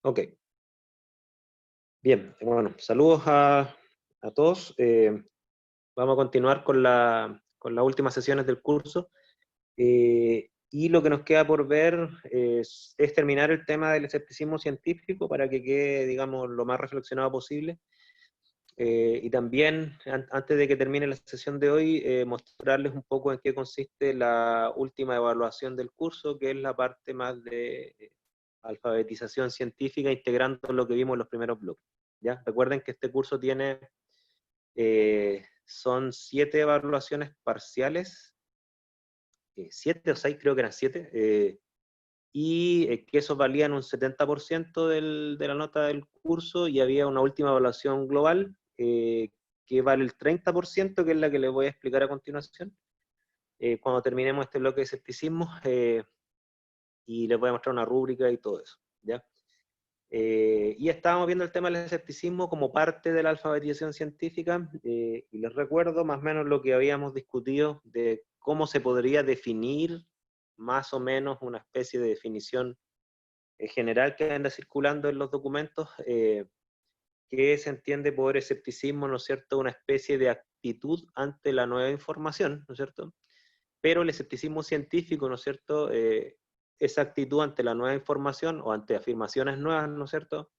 Ok, bien, bueno, saludos a todos. Vamos a continuar con las últimas sesiones del curso. Y lo que nos queda por ver es terminar el tema del escepticismo científico para que quede, digamos, lo más reflexionado posible. Y también, antes de que termine la sesión de hoy, mostrarles un poco en qué consiste la última evaluación del curso, que es la parte más de alfabetización científica, integrando lo que vimos en los primeros bloques. ¿Ya? Recuerden que este curso tiene, son 7 evaluaciones parciales, 7 o 6 creo que eran 7, y que eso valían un 70% de la nota del curso, y había una última evaluación global que vale el 30%, que es la que les voy a explicar a continuación, cuando terminemos este bloque de escepticismo, y les voy a mostrar una rúbrica y todo eso, ¿ya? Y estábamos viendo el tema del escepticismo como parte de la alfabetización científica, y les recuerdo más o menos lo que habíamos discutido de cómo se podría definir más o menos una especie de definición general que anda circulando en los documentos, que se entiende por escepticismo, ¿no es cierto?, una especie de actitud ante la nueva información, ¿no es cierto? Pero el escepticismo científico, ¿no es cierto?, esa actitud ante la nueva información o ante afirmaciones nuevas, ¿no es cierto?,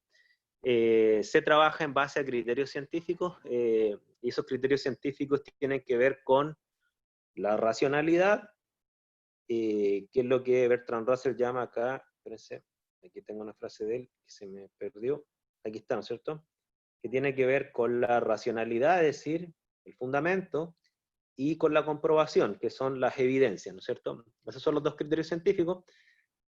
se trabaja en base a criterios científicos, y esos criterios científicos tienen que ver con la racionalidad, que es lo que Bertrand Russell llama acá, espérense, aquí tengo una frase de él que se me perdió, aquí está, ¿no es cierto?, que tiene que ver con la racionalidad, es decir, el fundamento, y con la comprobación, que son las evidencias, ¿no es cierto? Esos son los dos criterios científicos,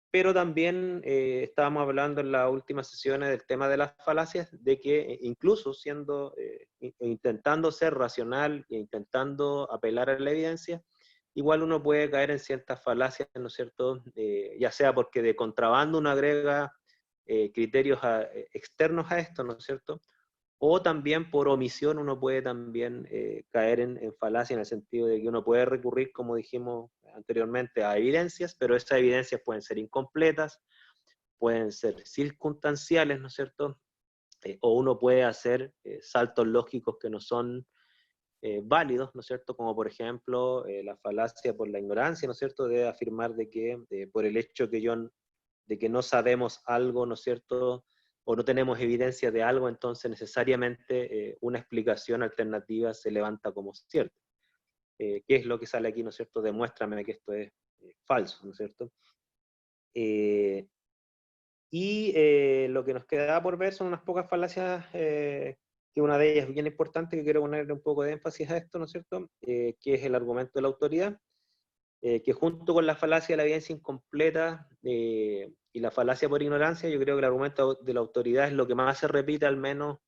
pero también estábamos hablando en las últimas sesiones del tema de las falacias, de que incluso siendo, intentando ser racional e intentando apelar a la evidencia, igual uno puede caer en ciertas falacias, ¿no es cierto? Ya sea porque de contrabando uno agrega criterios externos a esto, ¿no es cierto? O también por omisión uno puede también caer en falacia, en el sentido de que uno puede recurrir, como dijimos anteriormente, a evidencias, pero esas evidencias pueden ser incompletas, pueden ser circunstanciales, ¿no es cierto? O uno puede hacer saltos lógicos que no son válidos, ¿no es cierto? Como por ejemplo la falacia por la ignorancia, ¿no es cierto? De afirmar de que por el hecho de que no sabemos algo, ¿no es cierto?, o no tenemos evidencia de algo, entonces necesariamente una explicación alternativa se levanta como cierta. ¿Qué es lo que sale aquí, ¿no es cierto? Demuéstrame que esto es falso, ¿no es cierto? Lo que nos queda por ver son unas pocas falacias, que una de ellas es bien importante, que quiero ponerle un poco de énfasis a esto, ¿no es cierto? Que es el argumento de la autoridad, que junto con la falacia de la evidencia incompleta y la falacia por ignorancia, yo creo que el argumento de la autoridad es lo que más se repite, al menos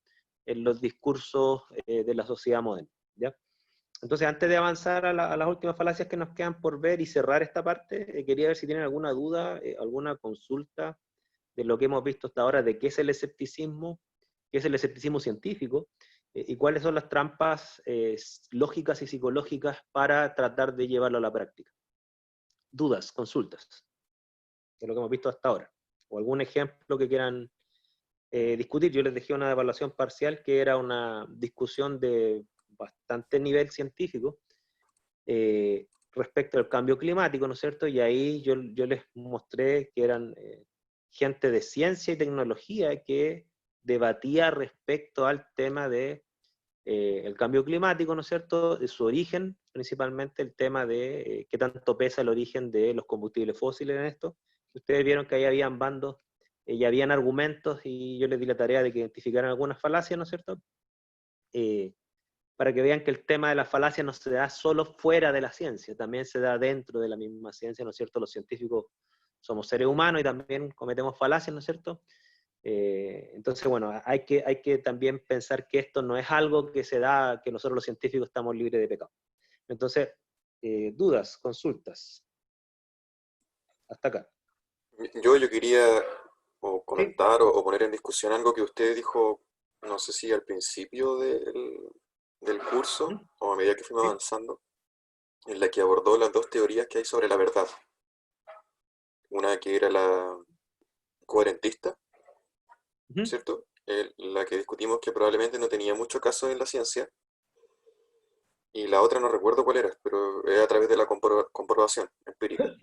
en los discursos de la sociedad moderna, ¿ya? Entonces, antes de avanzar a las últimas falacias que nos quedan por ver y cerrar esta parte, quería ver si tienen alguna duda, alguna consulta de lo que hemos visto hasta ahora, de qué es el escepticismo científico, y cuáles son las trampas lógicas y psicológicas para tratar de llevarlo a la práctica. Dudas, consultas, de lo que hemos visto hasta ahora, o algún ejemplo que quieran discutir. Yo les dejé una evaluación parcial que era una discusión de bastante nivel científico respecto al cambio climático, ¿no es cierto? Y ahí yo les mostré que eran gente de ciencia y tecnología que debatía respecto al tema de el cambio climático, ¿no es cierto?, de su origen, principalmente el tema de qué tanto pesa el origen de los combustibles fósiles en esto. Ustedes vieron que ahí habían bandos y habían argumentos, y yo les di la tarea de que identificaran algunas falacias, ¿no es cierto?, Eh, para que vean que el tema de la falacia no se da solo fuera de la ciencia, también se da dentro de la misma ciencia, ¿no es cierto? Los científicos somos seres humanos y también cometemos falacias, ¿no es cierto? Entonces, bueno, hay que también pensar que esto no es algo que se da, que nosotros los científicos estamos libres de pecado. Entonces, dudas, consultas, hasta acá. Yo quería o ¿Sí? comentar o poner en discusión algo que usted dijo, no sé si al principio del curso ¿Mm? o a medida que fuimos ¿Sí? avanzando, en la que abordó las dos teorías que hay sobre la verdad. Una que era la coherentista Ujú. ¿cierto? La que discutimos que probablemente no tenía mucho caso en la ciencia, y la otra no recuerdo cuál era, pero es a través de la comprobación empírica.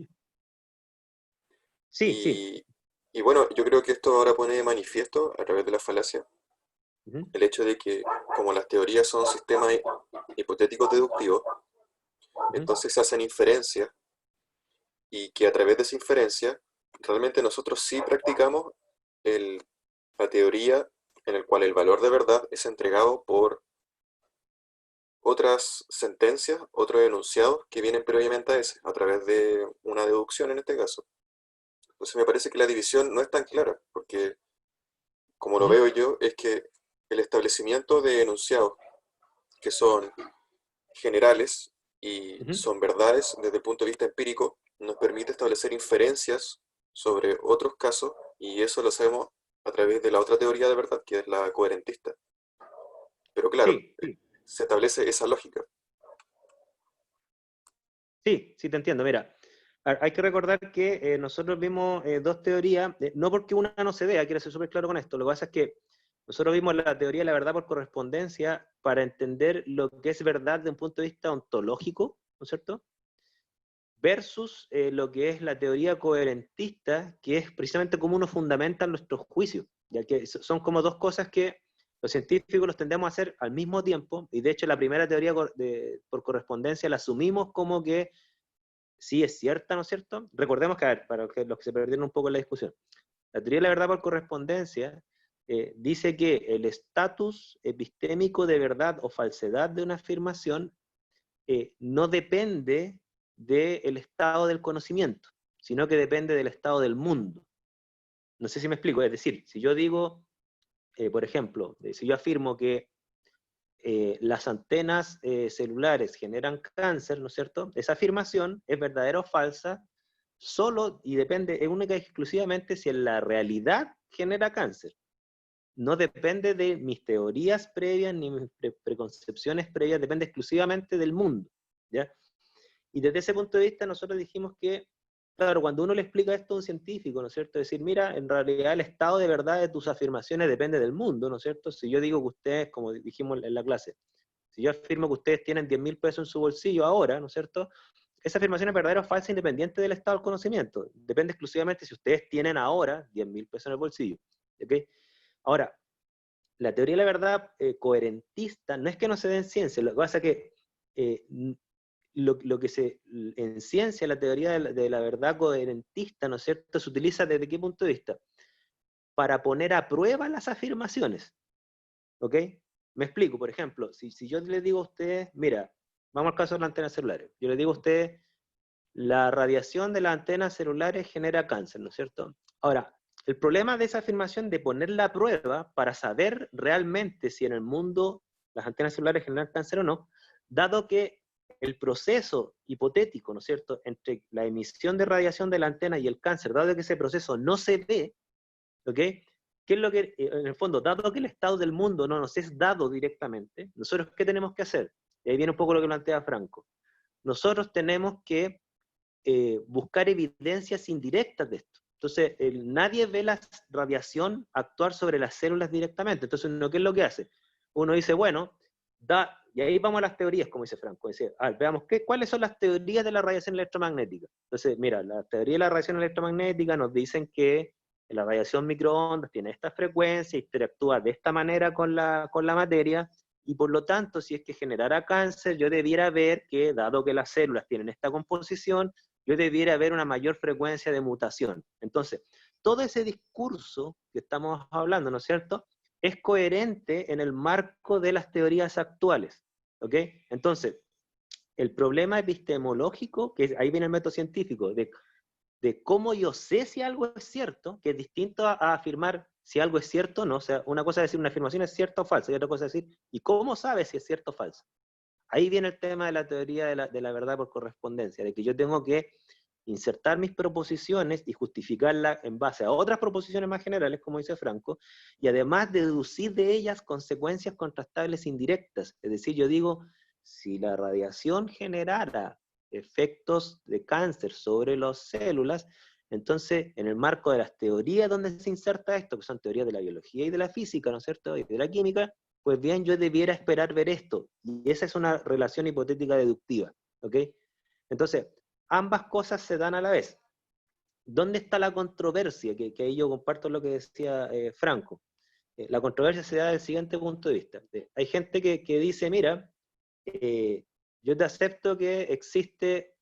Sí, sí. Y, y bueno, yo creo que esto ahora pone de manifiesto, a través de la falacia, Ujú, el hecho de que como las teorías son sistemas hipotéticos deductivos, ujú. entonces se hacen inferencias y que a través de esa inferencia realmente nosotros sí practicamos el- la teoría en el cual el valor de verdad es entregado por otras sentencias, otros enunciados que vienen previamente a ese, a través de una deducción en este caso. Entonces me parece que la división no es tan clara, porque como lo Ujú, veo yo, es que el establecimiento de enunciados que son generales y ujú. son verdades desde el punto de vista empírico, nos permite establecer inferencias sobre otros casos y eso lo hacemos a través de la otra teoría de verdad, que es la coherentista. Pero claro, Sí, sí. se establece esa lógica. Sí, sí te entiendo. Mira, hay que recordar que nosotros vimos dos teorías, no porque una no se vea, quiero ser súper claro con esto. Lo que pasa es que nosotros vimos la teoría de la verdad por correspondencia para entender lo que es verdad desde un punto de vista ontológico, ¿no es cierto? Versus lo que es la teoría coherentista, que es precisamente cómo uno fundamenta nuestros juicios, ya que son como dos cosas que los científicos los tendemos a hacer al mismo tiempo, y de hecho la primera teoría por correspondencia la asumimos como que sí es cierta, ¿no es cierto? Recordemos que, a ver, para los que se perdieron un poco en la discusión, la teoría de la verdad por correspondencia dice que el estatus epistémico de verdad o falsedad de una afirmación no depende del estado del conocimiento, sino que depende del estado del mundo. No sé si me explico, es decir, si yo digo, por ejemplo, si yo afirmo que las antenas celulares generan cáncer, ¿no es cierto? Esa afirmación es verdadera o falsa solo y depende única y exclusivamente si en la realidad genera cáncer. No depende de mis teorías previas ni mis preconcepciones previas, depende exclusivamente del mundo, ¿ya? Y desde ese punto de vista nosotros dijimos que, claro, cuando uno le explica esto a un científico, ¿no es cierto? Decir, mira, en realidad el estado de verdad de tus afirmaciones depende del mundo, ¿no es cierto? Si yo digo que ustedes, como dijimos en la clase, si yo afirmo que ustedes tienen 10.000 pesos en su bolsillo ahora, ¿no es cierto? Esa afirmación es verdadera o falsa independiente del estado del conocimiento. Depende exclusivamente si ustedes tienen ahora 10.000 pesos en el bolsillo. ¿Ok? Ahora, la teoría de la verdad coherentista no es que no se dé en ciencia, lo que pasa es que eh, lo que en ciencia, la teoría de la verdad coherentista, ¿no es cierto?, se utiliza desde qué punto de vista? Para poner a prueba las afirmaciones, ¿ok? Me explico, por ejemplo, si yo le digo a ustedes, mira, vamos al caso de las antenas celulares, yo le digo a ustedes, la radiación de las antenas celulares genera cáncer, ¿no es cierto? Ahora, el problema de esa afirmación de ponerla a prueba para saber realmente si en el mundo las antenas celulares generan cáncer o no, dado que el proceso hipotético, ¿no es cierto?, entre la emisión de radiación de la antena y el cáncer, dado que ese proceso no se ve, ¿ok? ¿Qué es lo que, en el fondo, dado que el estado del mundo no nos es dado directamente, nosotros qué tenemos que hacer? Y ahí viene un poco lo que plantea Franco. Nosotros tenemos que buscar evidencias indirectas de esto. Entonces, nadie ve la radiación actuar sobre las células directamente. Entonces, ¿qué es lo que hace? Uno dice, bueno, y ahí vamos a las teorías, como dice Franco. Dice, veamos cuáles son las teorías de la radiación electromagnética. Entonces, mira, la teoría de la radiación electromagnética nos dicen que la radiación microondas tiene esta frecuencia, interactúa de esta manera con la materia, y por lo tanto, si es que generara cáncer, yo debiera ver que, dado que las células tienen esta composición, yo debiera haber una mayor frecuencia de mutación. Entonces, todo ese discurso que estamos hablando, ¿no es cierto?, es coherente en el marco de las teorías actuales. ¿Ok? Entonces, el problema epistemológico, que ahí viene el método científico, de cómo yo sé si algo es cierto, que es distinto a afirmar si algo es cierto o no. O sea, una cosa es decir una afirmación es cierta o falsa, y otra cosa es decir, ¿y cómo sabes si es cierto o falso? Ahí viene el tema de la teoría de la verdad por correspondencia, de que yo tengo que insertar mis proposiciones y justificarlas en base a otras proposiciones más generales, como dice Franco, y además deducir de ellas consecuencias contrastables indirectas. Es decir, yo digo, si la radiación generara efectos de cáncer sobre las células, Entonces, en el marco de las teorías donde se inserta esto, que son teorías de la biología y de la física, ¿no es cierto?, y de la química, pues bien, yo debiera esperar ver esto. Y esa es una relación hipotética deductiva, ¿ok? Entonces, ambas cosas se dan a la vez. ¿Dónde está la controversia? Que ahí yo comparto lo que decía Franco. La controversia se da del siguiente punto de vista. Hay gente que dice, mira, yo te acepto que existe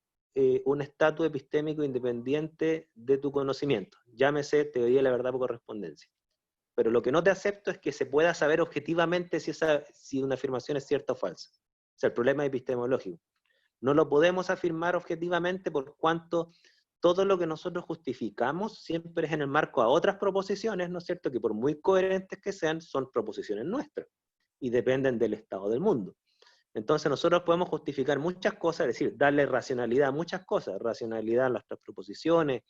un estatus epistémico independiente de tu conocimiento. Llámese teoría de la verdad por correspondencia. Pero lo que no te acepto es que se pueda saber objetivamente si una afirmación es cierta o falsa. O sea, el problema epistemológico. No lo podemos afirmar objetivamente por cuanto todo lo que nosotros justificamos siempre es en el marco a otras proposiciones, ¿no es cierto?, que por muy coherentes que sean, son proposiciones nuestras y dependen del estado del mundo. Entonces nosotros podemos justificar muchas cosas, es decir, darle racionalidad a muchas cosas, racionalidad a nuestras proposiciones,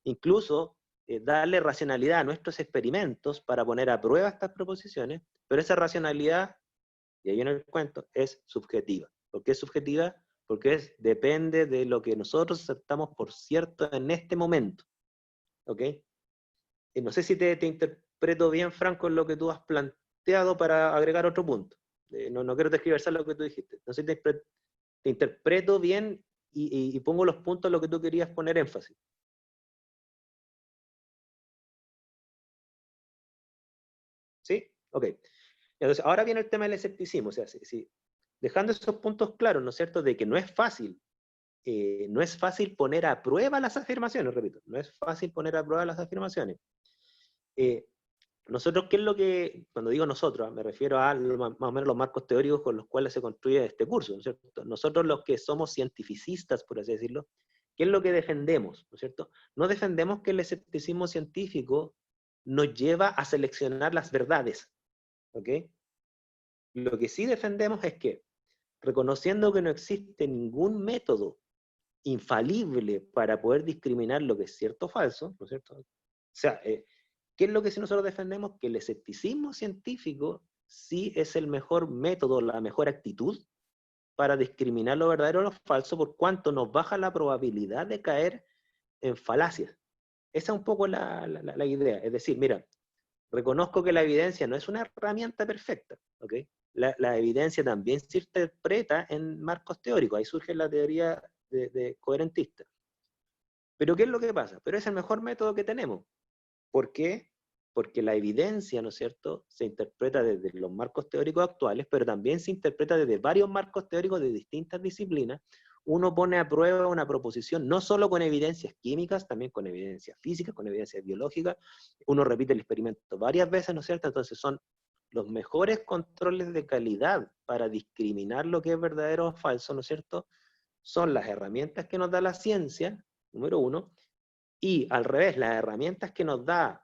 incluso darle racionalidad a nuestros experimentos para poner a prueba estas proposiciones, pero esa racionalidad, y ahí en el cuento, es subjetiva. ¿Por qué es subjetiva? Porque depende de lo que nosotros aceptamos por cierto en este momento. ¿Ok? Y no sé si te interpreto bien, Franco, en lo que tú has planteado para agregar otro punto. No quiero describir lo que tú dijiste. No sé si te interpreto bien y pongo los puntos en lo que tú querías poner énfasis. ¿Sí? Ok. Entonces, ahora viene el tema del escepticismo. O sea, dejando esos puntos claros, ¿no es cierto?, de que no es fácil poner a prueba las afirmaciones, repito, no es fácil poner a prueba las afirmaciones. Nosotros, ¿qué es lo que, cuando digo nosotros, me refiero a más o menos los marcos teóricos con los cuales se construye este curso, ¿no es cierto? Nosotros los que somos cientificistas, por así decirlo, ¿qué es lo que defendemos, ¿no es cierto? No defendemos que el escepticismo científico nos lleva a seleccionar las verdades, ¿ok? Lo que sí defendemos es que, reconociendo que no existe ningún método infalible para poder discriminar lo que es cierto o falso, ¿no es cierto? O sea, ¿qué es lo que si nosotros defendemos? Que el escepticismo científico sí es el mejor método, la mejor actitud para discriminar lo verdadero o lo falso, por cuanto nos baja la probabilidad de caer en falacias. Esa es un poco la idea. Es decir, mira, reconozco que la evidencia no es una herramienta perfecta, ¿ok? La evidencia también se interpreta en marcos teóricos, ahí surge la teoría de coherentista. Pero ¿qué es lo que pasa? Pero es el mejor método que tenemos. ¿Por qué? Porque la evidencia, ¿no es cierto?, se interpreta desde los marcos teóricos actuales, pero también se interpreta desde varios marcos teóricos de distintas disciplinas. Uno pone a prueba una proposición no solo con evidencias químicas, también con evidencias físicas, con evidencias biológicas. Uno repite el experimento varias veces, ¿no es cierto? Entonces son los mejores controles de calidad para discriminar lo que es verdadero o falso, ¿no es cierto? Son las herramientas que nos da la ciencia, número uno, y al revés, las herramientas que nos da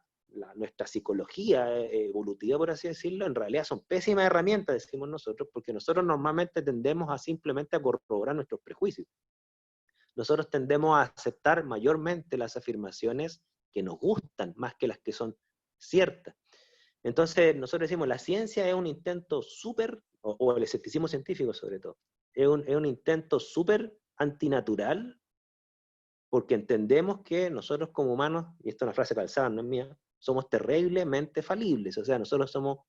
nuestra psicología evolutiva, por así decirlo, en realidad son pésimas herramientas, decimos nosotros, porque nosotros normalmente tendemos a simplemente a corroborar nuestros prejuicios. Nosotros tendemos a aceptar mayormente las afirmaciones que nos gustan, más que las que son ciertas. Entonces, nosotros decimos, la ciencia es un intento súper, o el escepticismo científico sobre todo, es un intento súper antinatural, porque entendemos que nosotros como humanos, y esta es una frase calzada, no es mía, somos terriblemente falibles, o sea, nosotros somos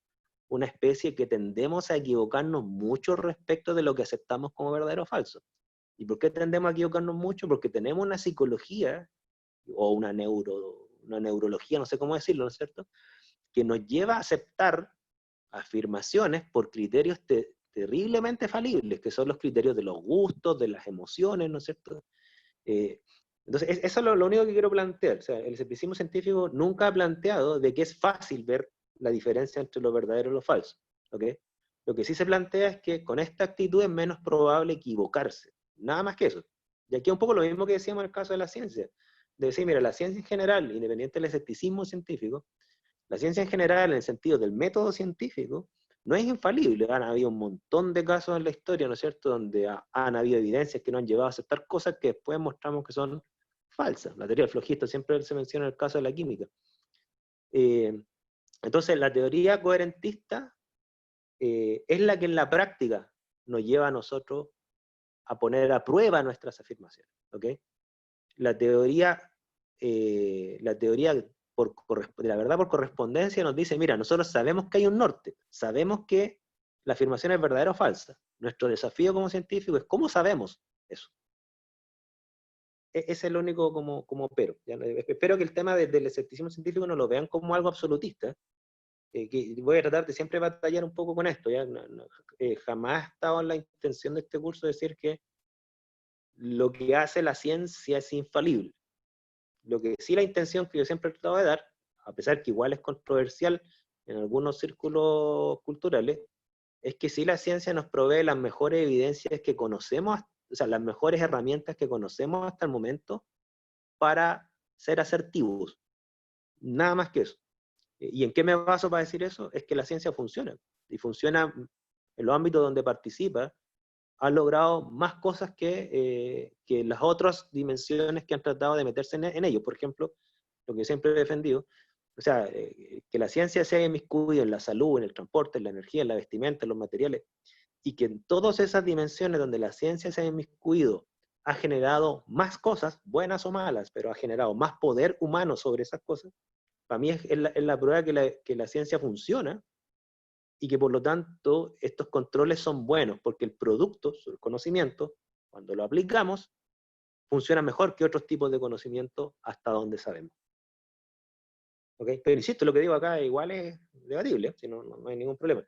una especie que tendemos a equivocarnos mucho respecto de lo que aceptamos como verdadero o falso. ¿Y por qué tendemos a equivocarnos mucho? Porque tenemos una psicología, o una neurología, no sé cómo decirlo, ¿no es cierto?, que nos lleva a aceptar afirmaciones por criterios terriblemente falibles, que son los criterios de los gustos, de las emociones, ¿no es cierto? Entonces, eso es lo único que quiero plantear. O sea, el escepticismo científico nunca ha planteado de que es fácil ver la diferencia entre lo verdadero y lo falso. ¿Okay? Lo que sí se plantea es que con esta actitud es menos probable equivocarse. Nada más que eso. Y aquí un poco lo mismo que decíamos en el caso de la ciencia. De decir, mira, la ciencia en general, independiente del escepticismo científico, la ciencia en general, en el sentido del método científico, no es infalible. Han habido un montón de casos en la historia, ¿no es cierto?, donde han habido evidencias que nos han llevado a aceptar cosas que después mostramos que son falsas. La teoría del flogista siempre se menciona en el caso de la química. Entonces, la teoría coherentista es la que en la práctica nos lleva a nosotros a poner a prueba nuestras afirmaciones. ¿Okay? La teoría la teoría de la verdad por correspondencia nos dice, mira, nosotros sabemos que hay un norte, sabemos que la afirmación es verdadera o falsa. Nuestro desafío como científico es cómo sabemos eso. Ese es el único como pero. ¿Ya? Espero que el tema del escepticismo científico no lo vean como algo absolutista. Que voy a tratar de siempre batallar un poco con esto. ¿Ya? Jamás ha estado en la intención de este curso decir que lo que hace la ciencia es infalible. Lo que sí la intención que yo siempre he tratado de dar, a pesar que igual es controversial en algunos círculos culturales, es que sí la ciencia nos provee las mejores evidencias que conocemos, o sea, las mejores herramientas que conocemos hasta el momento para ser asertivos. Nada más que eso. ¿Y en qué me baso para decir eso? Es que la ciencia funciona. Y funciona en los ámbitos donde participa, ha logrado más cosas que las otras dimensiones que han tratado de meterse en ellos. Por ejemplo, lo que siempre he defendido, o sea, que la ciencia se haya inmiscuido en la salud, en el transporte, en la energía, en la vestimenta, en los materiales, y que en todas esas dimensiones donde la ciencia se ha inmiscuido ha generado más cosas, buenas o malas, pero ha generado más poder humano sobre esas cosas, para mí es la prueba que la ciencia funciona y que por lo tanto estos controles son buenos, porque el producto, el conocimiento, cuando lo aplicamos, funciona mejor que otros tipos de conocimiento hasta donde sabemos. ¿Okay? Pero insisto, lo que digo acá igual es debatible, si no hay ningún problema.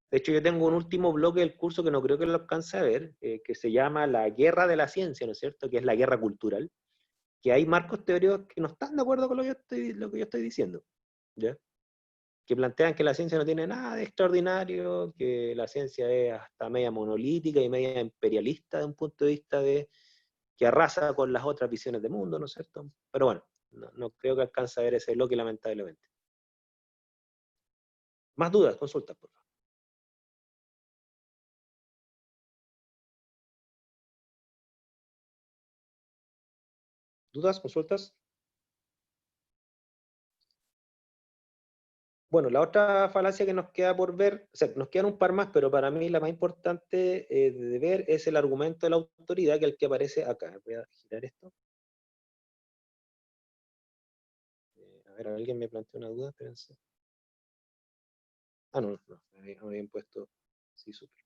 De hecho, yo tengo un último bloque del curso que no creo que lo alcance a ver, que se llama La Guerra de la Ciencia, ¿no es cierto? Que es la guerra cultural, que hay marcos teóricos que no están de acuerdo con lo que yo estoy diciendo, ¿ya? Que plantean que la ciencia no tiene nada de extraordinario, que la ciencia es hasta media monolítica y media imperialista de un punto de vista de que arrasa con las otras visiones de mundo, ¿no es cierto? Pero bueno, no creo que alcance a ver ese bloque, lamentablemente. Más dudas, consultas, por favor. ¿Dudas, consultas? Bueno, la otra falacia que nos queda por ver, o sea, nos quedan un par más, pero para mí la más importante de ver es el argumento de la autoridad, que es el que aparece acá. Voy a girar esto. A ver, alguien me planteó una duda, espérense. Ah, no, me habían puesto, sí, súper.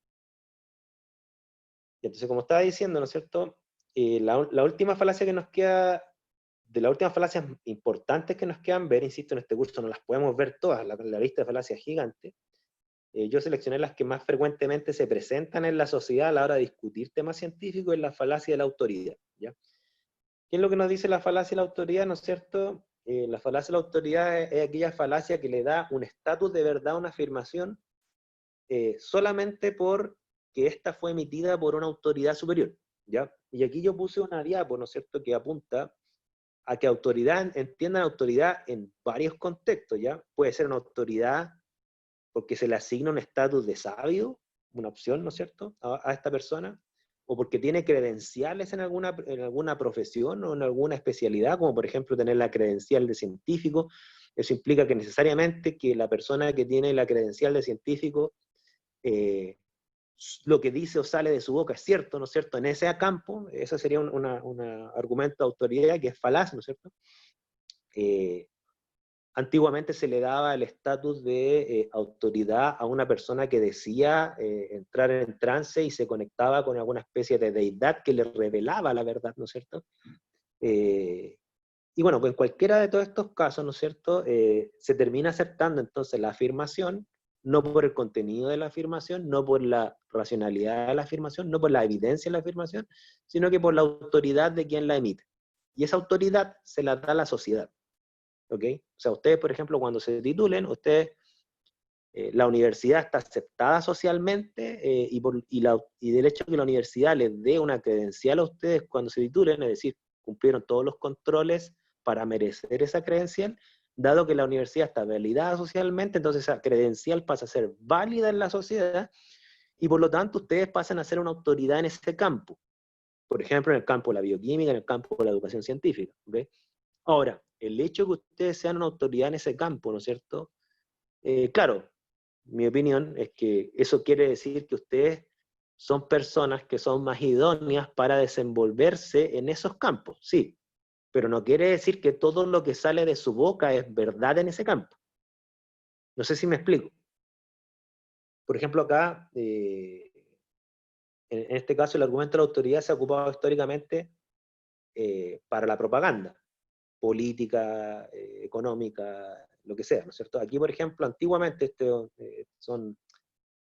Y entonces, como estaba diciendo, ¿no es cierto? La última falacia que nos queda, de las últimas falacias importantes que nos quedan ver, insisto, en este curso no las podemos ver todas, la lista de falacias es gigante. Yo seleccioné las que más frecuentemente se presentan en la sociedad a la hora de discutir temas científicos, en la falacia de la autoridad, ¿ya? ¿Qué es lo que nos dice la falacia de la autoridad, no es cierto? La falacia de la autoridad es aquella falacia que le da un estatus de verdad a una afirmación solamente porque esta fue emitida por una autoridad superior, ¿ya? Y aquí yo puse una diapo, ¿no es cierto?, que apunta a que autoridad, entiendan autoridad en varios contextos, ¿ya? Puede ser una autoridad porque se le asigna un estatus de sabio, una opción, ¿no es cierto?, a esta persona, o porque tiene credenciales en alguna profesión o en alguna especialidad, como por ejemplo tener la credencial de científico. Eso implica que necesariamente que la persona que tiene la credencial de científico, lo que dice o sale de su boca es cierto, ¿no es cierto? En ese campo, eso sería un argumento de autoridad que es falaz, ¿no es cierto? Antiguamente se le daba el estatus de autoridad a una persona que decía entrar en trance y se conectaba con alguna especie de deidad que le revelaba la verdad, ¿no es cierto? Y bueno, pues en cualquiera de todos estos casos, ¿no es cierto?, se termina aceptando entonces la afirmación, no por el contenido de la afirmación, no por la racionalidad de la afirmación, no por la evidencia de la afirmación, sino que por la autoridad de quien la emite. Y esa autoridad se la da a la sociedad. ¿Ok? O sea, ustedes, por ejemplo, cuando se titulen, la universidad está aceptada socialmente y del hecho de que la universidad les dé una credencial a ustedes cuando se titulen, es decir, cumplieron todos los controles para merecer esa credencial, dado que la universidad está validada socialmente, entonces esa credencial pasa a ser válida en la sociedad y por lo tanto ustedes pasan a ser una autoridad en ese campo. Por ejemplo, en el campo de la bioquímica, en el campo de la educación científica. ¿Okay? Ahora, el hecho de que ustedes sean una autoridad en ese campo, ¿no es cierto? Claro, mi opinión es que eso quiere decir que ustedes son personas que son más idóneas para desenvolverse en esos campos, sí, pero no quiere decir que todo lo que sale de su boca es verdad en ese campo. No sé si me explico. Por ejemplo, acá, en este caso, el argumento de la autoridad se ha ocupado históricamente para la propaganda política, económica, lo que sea, ¿no es cierto? Aquí, por ejemplo, antiguamente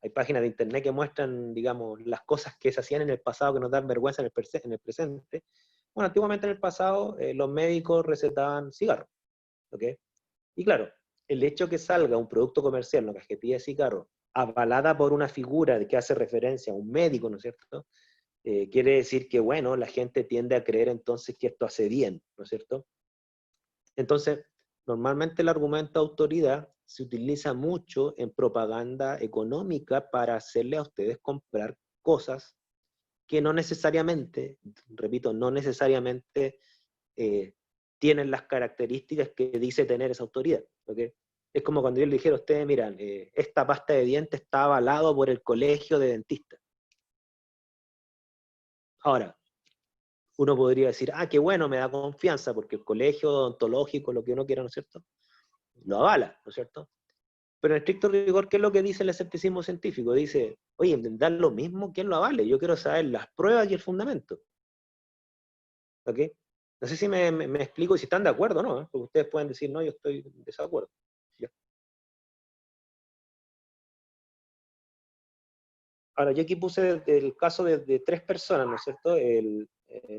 hay páginas de internet que muestran, digamos, las cosas que se hacían en el pasado que nos dan vergüenza en el presente. Bueno, antiguamente en el pasado los médicos recetaban cigarros, ¿ok? Y claro, el hecho que salga un producto comercial, una cajetilla de cigarro, avalada por una figura que hace referencia a un médico, ¿no es cierto? Quiere decir que, bueno, la gente tiende a creer entonces que esto hace bien, ¿no es cierto? Entonces, normalmente el argumento de autoridad se utiliza mucho en propaganda económica para hacerle a ustedes comprar cosas que no necesariamente, repito, no necesariamente tienen las características que dice tener esa autoridad. ¿Okay? Es como cuando yo le dijera a ustedes, miran, esta pasta de dientes está avalado por el colegio de dentistas. Ahora, uno podría decir, ah, qué bueno, me da confianza, porque el colegio odontológico, lo que uno quiera, ¿no es cierto?, lo avala, ¿no es cierto? Pero en estricto rigor, ¿qué es lo que dice el escepticismo científico? Dice, oye, da lo mismo quién lo avale, yo quiero saber las pruebas y el fundamento. ¿Ok? No sé si me explico y si están de acuerdo o no, ¿eh? Porque ustedes pueden decir, no, yo estoy en desacuerdo. ¿Ya? Ahora, yo aquí puse el caso de tres personas, ¿no es cierto?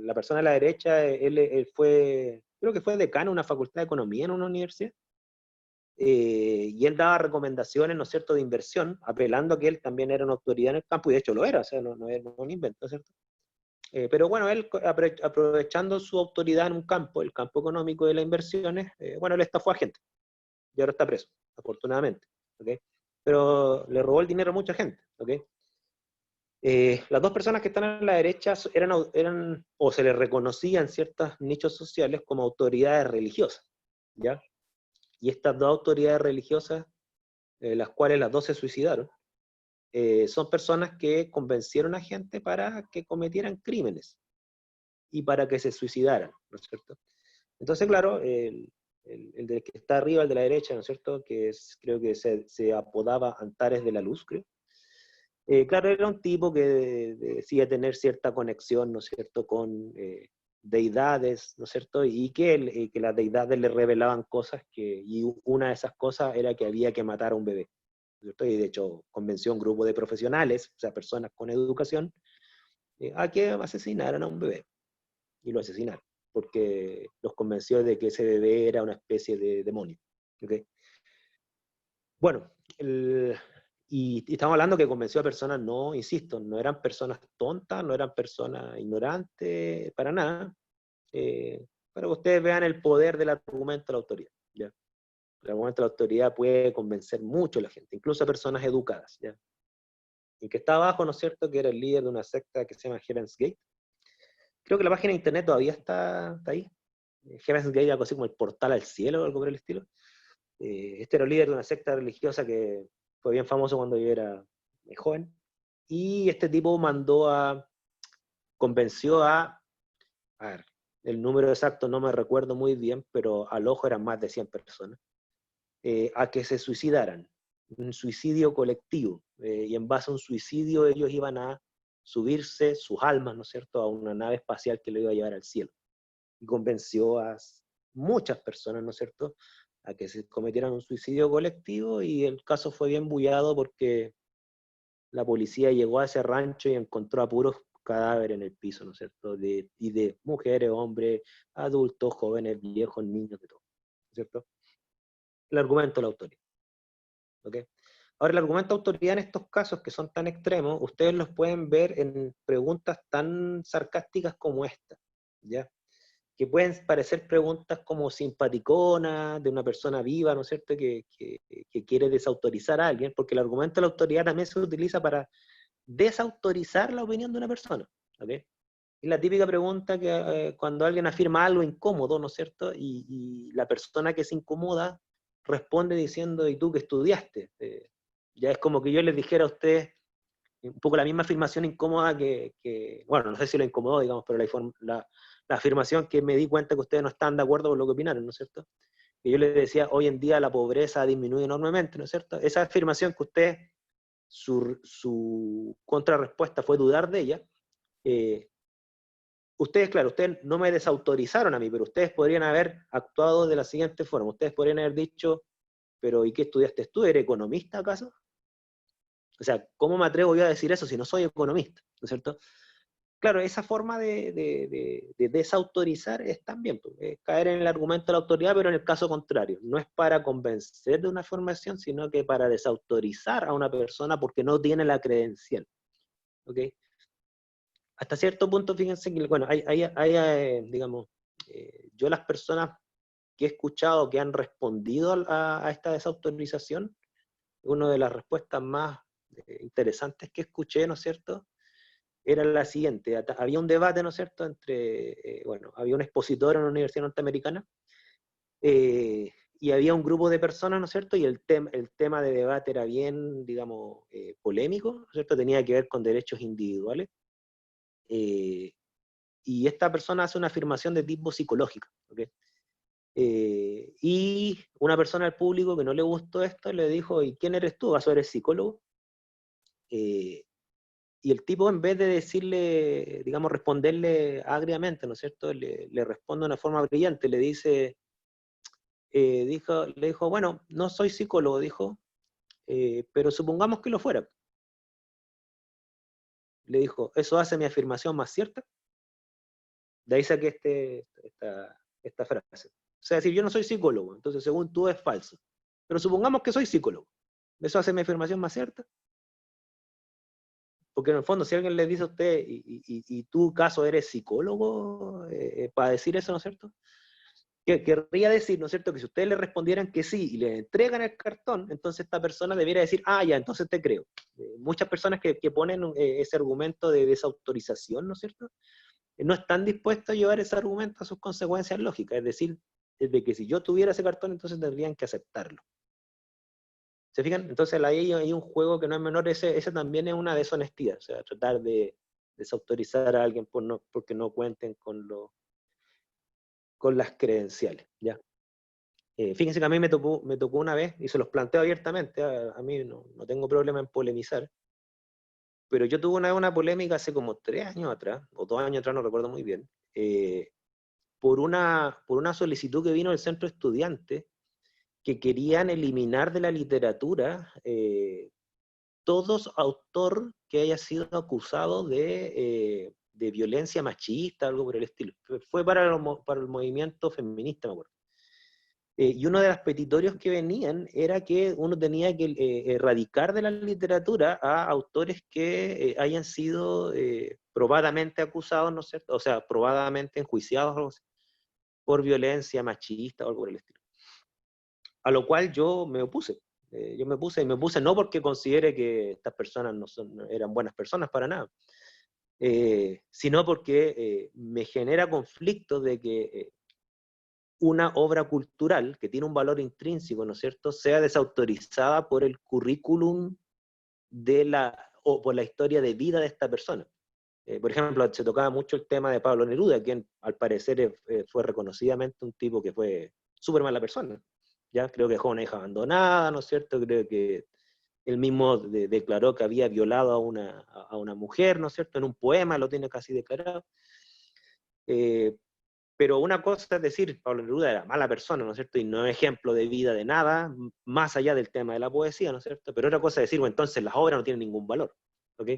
La persona a la derecha, él fue, creo que fue decano de una facultad de economía en una universidad, y él daba recomendaciones, ¿no es cierto?, de inversión, apelando a que él también era una autoridad en el campo, y de hecho lo era, o sea, no es un invento, ¿cierto? Pero bueno, él aprovechando su autoridad en un campo, el campo económico de las inversiones, bueno, él estafó a gente, y ahora está preso, afortunadamente, ¿ok? Pero le robó el dinero a mucha gente, ¿ok? Las dos personas que están a la derecha eran o se les reconocían ciertos nichos sociales como autoridades religiosas, ¿ya? Y estas dos autoridades religiosas, las cuales las dos se suicidaron, son personas que convencieron a gente para que cometieran crímenes y para que se suicidaran, ¿no es cierto? Entonces, claro, el del que está arriba, el de la derecha, ¿no es cierto?, que creo que se apodaba Antares de la Luz, creo. Claro, era un tipo que decía tener cierta conexión, ¿no es cierto?, con deidades, ¿no es cierto?, y que las deidades le revelaban cosas y una de esas cosas era que había que matar a un bebé, ¿no es cierto? Y de hecho convenció a un grupo de profesionales, o sea, personas con educación, a que asesinaran a un bebé, y lo asesinaron, porque los convenció de que ese bebé era una especie de demonio, ¿okay? Bueno, y estamos hablando que convenció a personas, no, insisto, no eran personas tontas, no eran personas ignorantes, para nada, para que ustedes vean el poder del argumento de la autoridad, ¿ya? El argumento de la autoridad puede convencer mucho a la gente, incluso a personas educadas, ¿ya? Y que está abajo, ¿no es cierto?, que era el líder de una secta que se llama Heaven's Gate. Creo que la página de internet todavía está ahí. Heaven's Gate, algo así como el portal al cielo o algo por el estilo. Este era el líder de una secta religiosa que fue bien famoso cuando yo era joven. Y este tipo convenció a ver, el número exacto no me recuerdo muy bien, pero al ojo eran más de 100 personas, a que se suicidaran. Un suicidio colectivo. Y en base a un suicidio ellos iban a subirse sus almas, ¿no es cierto?, a una nave espacial que lo iba a llevar al cielo. Y convenció a muchas personas, ¿no es cierto?, a que se cometieran un suicidio colectivo, y el caso fue bien bullado porque la policía llegó a ese rancho y encontró a puros cadáveres en el piso, ¿no es cierto?, y de mujeres, hombres, adultos, jóvenes, viejos, niños, de todo, ¿no es cierto? El argumento de la autoridad, ¿ok? Ahora, el argumento de autoridad en estos casos que son tan extremos, ustedes los pueden ver en preguntas tan sarcásticas como esta, ¿ya? Que pueden parecer preguntas como simpaticonas, de una persona viva, ¿no es cierto?, que quiere desautorizar a alguien, porque el argumento de la autoridad también se utiliza para desautorizar la opinión de una persona, ¿ok? Es la típica pregunta que cuando alguien afirma algo incómodo, ¿no es cierto?, y la persona que se incomoda responde diciendo, ¿y tú qué estudiaste? Ya es como que yo les dijera a ustedes un poco la misma afirmación incómoda bueno, no sé si lo incomodó, digamos, pero la afirmación que me di cuenta que ustedes no están de acuerdo con lo que opinaron, ¿no es cierto? Que yo les decía, hoy en día la pobreza disminuye enormemente, ¿no es cierto? Esa afirmación que ustedes, su contrarrespuesta fue dudar de ella, ustedes, claro, ustedes no me desautorizaron a mí, pero ustedes podrían haber actuado de la siguiente forma. Ustedes podrían haber dicho, pero ¿y qué estudiaste tú? ¿Eres economista acaso? O sea, ¿cómo me atrevo yo a decir eso si no soy economista? ¿No es cierto? Claro, esa forma de desautorizar es también pues, es caer en el argumento de la autoridad, pero en el caso contrario. No es para convencer de una formación, sino que para desautorizar a una persona porque no tiene la credencial. ¿Ok? Hasta cierto punto, fíjense que, bueno, digamos, yo las personas que he escuchado que han respondido a esta desautorización, una de las respuestas más interesantes que escuché, ¿no es cierto?, era la siguiente. Había un debate, ¿no es cierto?, bueno, había un expositor en una universidad norteamericana, y había un grupo de personas, ¿no es cierto?, y el tema de debate era bien, digamos, polémico, ¿no es cierto?, tenía que ver con derechos individuales, y esta persona hace una afirmación de tipo psicológico, ¿ok? Y una persona del público que no le gustó esto le dijo, ¿y quién eres tú? ¿Acaso eres psicólogo? Y el tipo, en vez de decirle, digamos, responderle agriamente, ¿no es cierto?, le responde de una forma brillante, le dice, le dijo, bueno, no soy psicólogo, dijo, pero supongamos que lo fuera. Le dijo, ¿eso hace mi afirmación más cierta? De ahí saqué esta frase. O sea, decir, yo no soy psicólogo, entonces según tú es falso. Pero supongamos que soy psicólogo. ¿Eso hace mi afirmación más cierta? Porque en el fondo, si alguien le dice a usted, y tú, caso, eres psicólogo, para decir eso, ¿no es cierto? Que querría decir, ¿no es cierto?, que si ustedes le respondieran que sí y le entregan el cartón, entonces esta persona debiera decir, ah, ya, entonces te creo. Muchas personas que ponen ese argumento de desautorización, ¿no es cierto?, no están dispuestos a llevar ese argumento a sus consecuencias lógicas, es decir, de que si yo tuviera ese cartón, entonces tendrían que aceptarlo. ¿Se fijan? Entonces ahí hay un juego que no es menor, ese también es una deshonestidad, o sea, tratar de desautorizar a alguien porque no cuenten con las credenciales, ¿ya? Fíjense que a mí me tocó una vez, y se los planteo abiertamente, a mí no tengo problema en polemizar, pero yo tuve una polémica hace como 3 años atrás, o 2 años atrás, no recuerdo muy bien, por una solicitud que vino del centro estudiante, que querían eliminar de la literatura todo autor que haya sido acusado de violencia machista, algo por el estilo. Fue para el movimiento feminista, me acuerdo. Y uno de los petitorios que venían era que uno tenía que erradicar de la literatura a autores que hayan sido probadamente acusados, ¿no es cierto? O sea, probadamente enjuiciados algo así, por violencia machista o algo por el estilo. A lo cual yo me opuse. Yo me puse no porque considere que estas personas no eran buenas personas para nada, sino porque me genera conflicto de que una obra cultural que tiene un valor intrínseco, ¿no es cierto?, sea desautorizada por el currículum o por la historia de vida de esta persona. Por ejemplo, se tocaba mucho el tema de Pablo Neruda, quien al parecer fue reconocidamente un tipo que fue súper mala persona. Ya creo que dejó una hija abandonada, ¿no es cierto? Creo que él mismo declaró que había violado a una mujer, ¿no es cierto? En un poema lo tiene casi declarado. Pero una cosa es decir, Pablo Neruda era mala persona, ¿no es cierto? Y no es ejemplo de vida de nada, más allá del tema de la poesía, ¿no es cierto? Pero otra cosa es decir, bueno, entonces las obras no tienen ningún valor, ¿ok?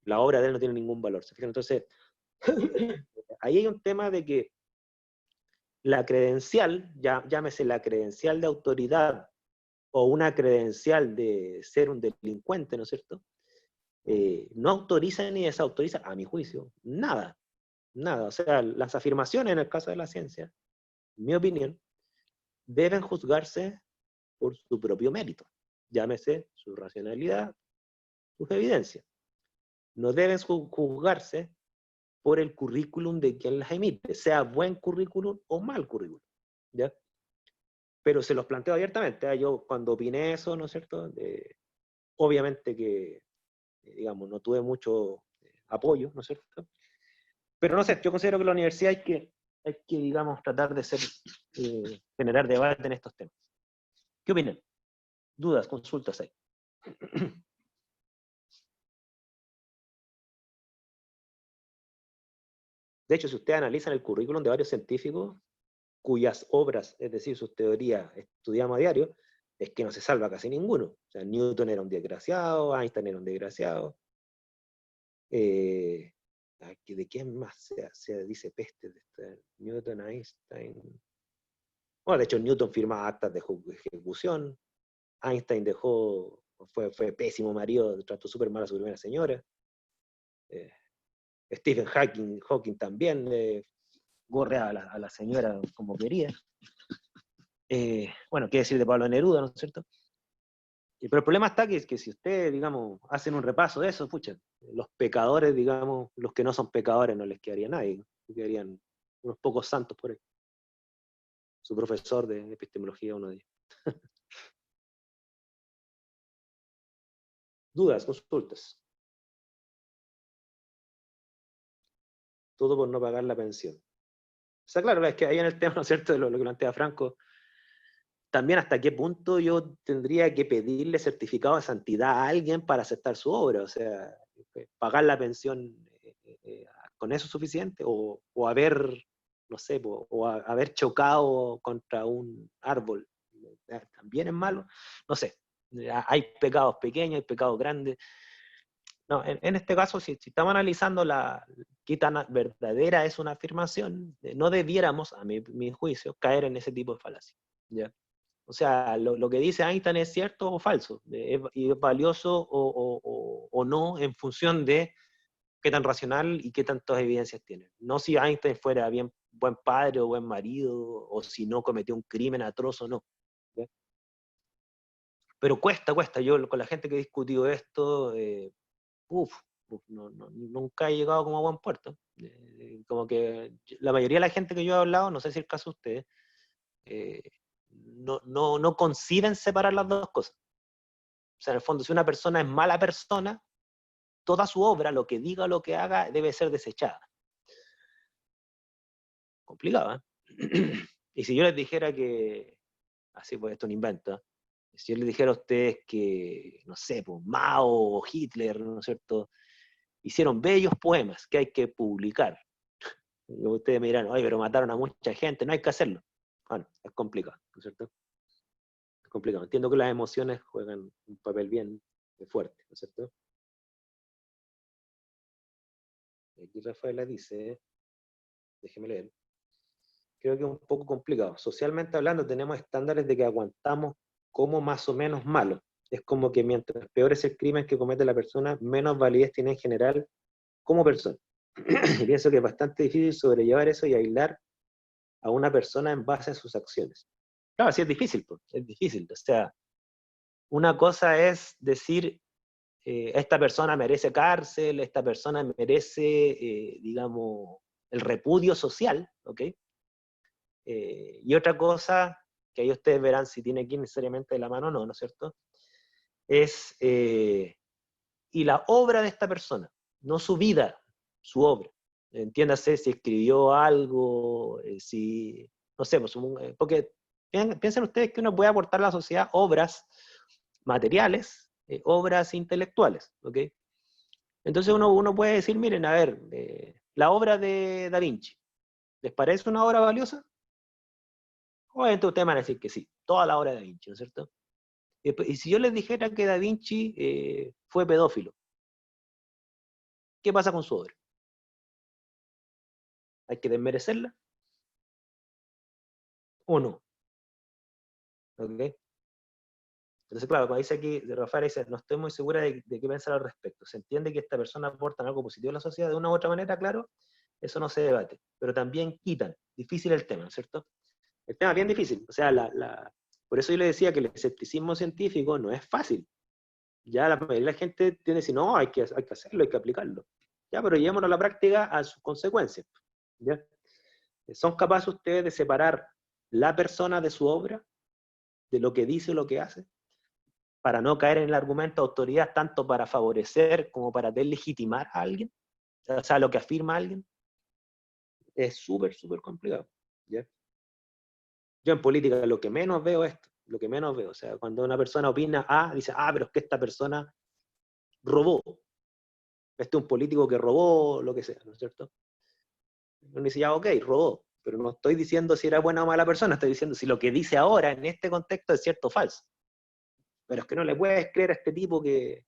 La obra de él no tiene ningún valor, ¿se fijan? Entonces, ahí hay un tema de que la credencial, llámese la credencial de autoridad o una credencial de ser un delincuente, ¿no es cierto? No autoriza ni desautoriza, a mi juicio, nada, nada. O sea, las afirmaciones en el caso de la ciencia, en mi opinión, deben juzgarse por su propio mérito, llámese su racionalidad, sus evidencias. No deben juzgarse por el currículum de quien las emite, sea buen currículum o mal currículum, ¿ya? Pero se los planteo abiertamente, ¿eh? Yo cuando opiné eso, ¿no es cierto?, obviamente que, digamos, no tuve mucho apoyo, ¿no es cierto?, Pero no sé, yo considero que la universidad hay que digamos, tratar de generar debate en estos temas. ¿Qué opinan? ¿Dudas, consultas ahí? De hecho, si ustedes analizan el currículum de varios científicos, cuyas obras, es decir, sus teorías, estudiamos a diario, es que no se salva casi ninguno. O sea, Newton era un desgraciado, Einstein era un desgraciado. ¿De quién más se dice peste? Newton, Einstein. Bueno, de hecho, Newton firmaba actas de ejecución. Einstein fue pésimo marido, trató súper mal a su primera señora. Stephen Hawking también gorrea a la señora como quería. Bueno, qué decir de Pablo Neruda, ¿no es cierto? Pero el problema está que si ustedes, digamos, hacen un repaso de eso, pucha, los pecadores, digamos, los que no son pecadores no les quedaría nadie, quedarían unos pocos santos por ahí. Su profesor de epistemología, uno de ellos. Dudas, consultas. Todo por no pagar la pensión. O sea, claro, es que ahí en el tema, ¿no es cierto?, de lo que plantea Franco, también hasta qué punto yo tendría que pedirle certificado de santidad a alguien para aceptar su obra, o sea, pagar la pensión con eso es suficiente, o haber, no sé, haber chocado contra un árbol, también es malo, no sé, hay pecados pequeños, hay pecados grandes. No, en este caso, si estamos analizando qué tan verdadera es una afirmación, no debiéramos, a mi juicio, caer en ese tipo de falacia. ¿Ya? O sea, lo que dice Einstein es cierto o falso, y es valioso o no en función de qué tan racional y qué tantas evidencias tiene. No si Einstein fuera buen padre o buen marido, o si no cometió un crimen atroz o no. ¿Ya? Pero cuesta. Yo con la gente que he discutido esto, nunca he llegado como a buen puerto. Como que la mayoría de la gente que yo he hablado, no sé si es el caso de ustedes, no conciben separar las dos cosas. O sea, en el fondo, si una persona es mala persona, toda su obra, lo que diga, lo que haga, debe ser desechada. Complicado, ¿eh? Y si yo les dijera que, así pues esto es un invento, si yo les dijera a ustedes que, no sé, pues Mao o Hitler, ¿no es cierto?, hicieron bellos poemas que hay que publicar. Y ustedes me dirán, oye, pero mataron a mucha gente, no hay que hacerlo. Bueno, es complicado, ¿no es cierto? Es complicado. Entiendo que las emociones juegan un papel bien fuerte, ¿no es cierto? Aquí Rafaela dice, déjeme leer, creo que es un poco complicado. Socialmente hablando, tenemos estándares de que aguantamos como más o menos malo. Es como que mientras peor es el crimen que comete la persona, menos validez tiene en general como persona. Y pienso que es bastante difícil sobrellevar eso y aislar a una persona en base a sus acciones. Claro, sí es difícil, pues, es difícil. O sea, una cosa es decir, esta persona merece cárcel, esta persona merece, digamos, el repudio social, ¿ok? Y otra cosa, que ahí ustedes verán si tiene que ir necesariamente de la mano o no, ¿no es cierto? Es, y la obra de esta persona, no su vida, su obra. Entiéndase si escribió algo, si, no sé, pues, porque piensen ustedes que uno puede aportar a la sociedad obras materiales, obras intelectuales, ¿ok? Entonces uno puede decir, miren, a ver, la obra de Da Vinci, ¿les parece una obra valiosa? Obviamente ustedes van a decir que sí, toda la obra de Da Vinci, ¿no es cierto? Y si yo les dijera que Da Vinci fue pedófilo, ¿qué pasa con su obra? ¿Hay que desmerecerla o no? ¿Ok? Entonces, claro, cuando dice aquí, de Rafael dice, no estoy muy segura de qué pensar al respecto. Se entiende que esta persona aporta algo positivo a la sociedad de una u otra manera, claro, eso no se debate. Pero también quitan. Difícil el tema, ¿no es cierto? El tema es bien difícil. O sea, por eso yo le decía que el escepticismo científico no es fácil. Ya la mayoría de la gente tiene que decir, no, hay que hacerlo, hay que aplicarlo. Ya, pero llevémoslo a la práctica a sus consecuencias. ¿Ya? ¿Son capaces ustedes de separar la persona de su obra, de lo que dice o lo que hace? Para no caer en el argumento de autoridad tanto para favorecer como para deslegitimar a alguien, o sea, lo que afirma alguien. Es súper, súper complicado. ¿Ya? Yo en política lo que menos veo es esto, lo que menos veo. O sea, cuando una persona opina A, dice, pero es que esta persona robó. Este es un político que robó, lo que sea, ¿no es cierto? Uno dice, ya, ok, robó, pero no estoy diciendo si era buena o mala persona, estoy diciendo si lo que dice ahora en este contexto es cierto o falso. Pero es que no le puedes creer a este tipo que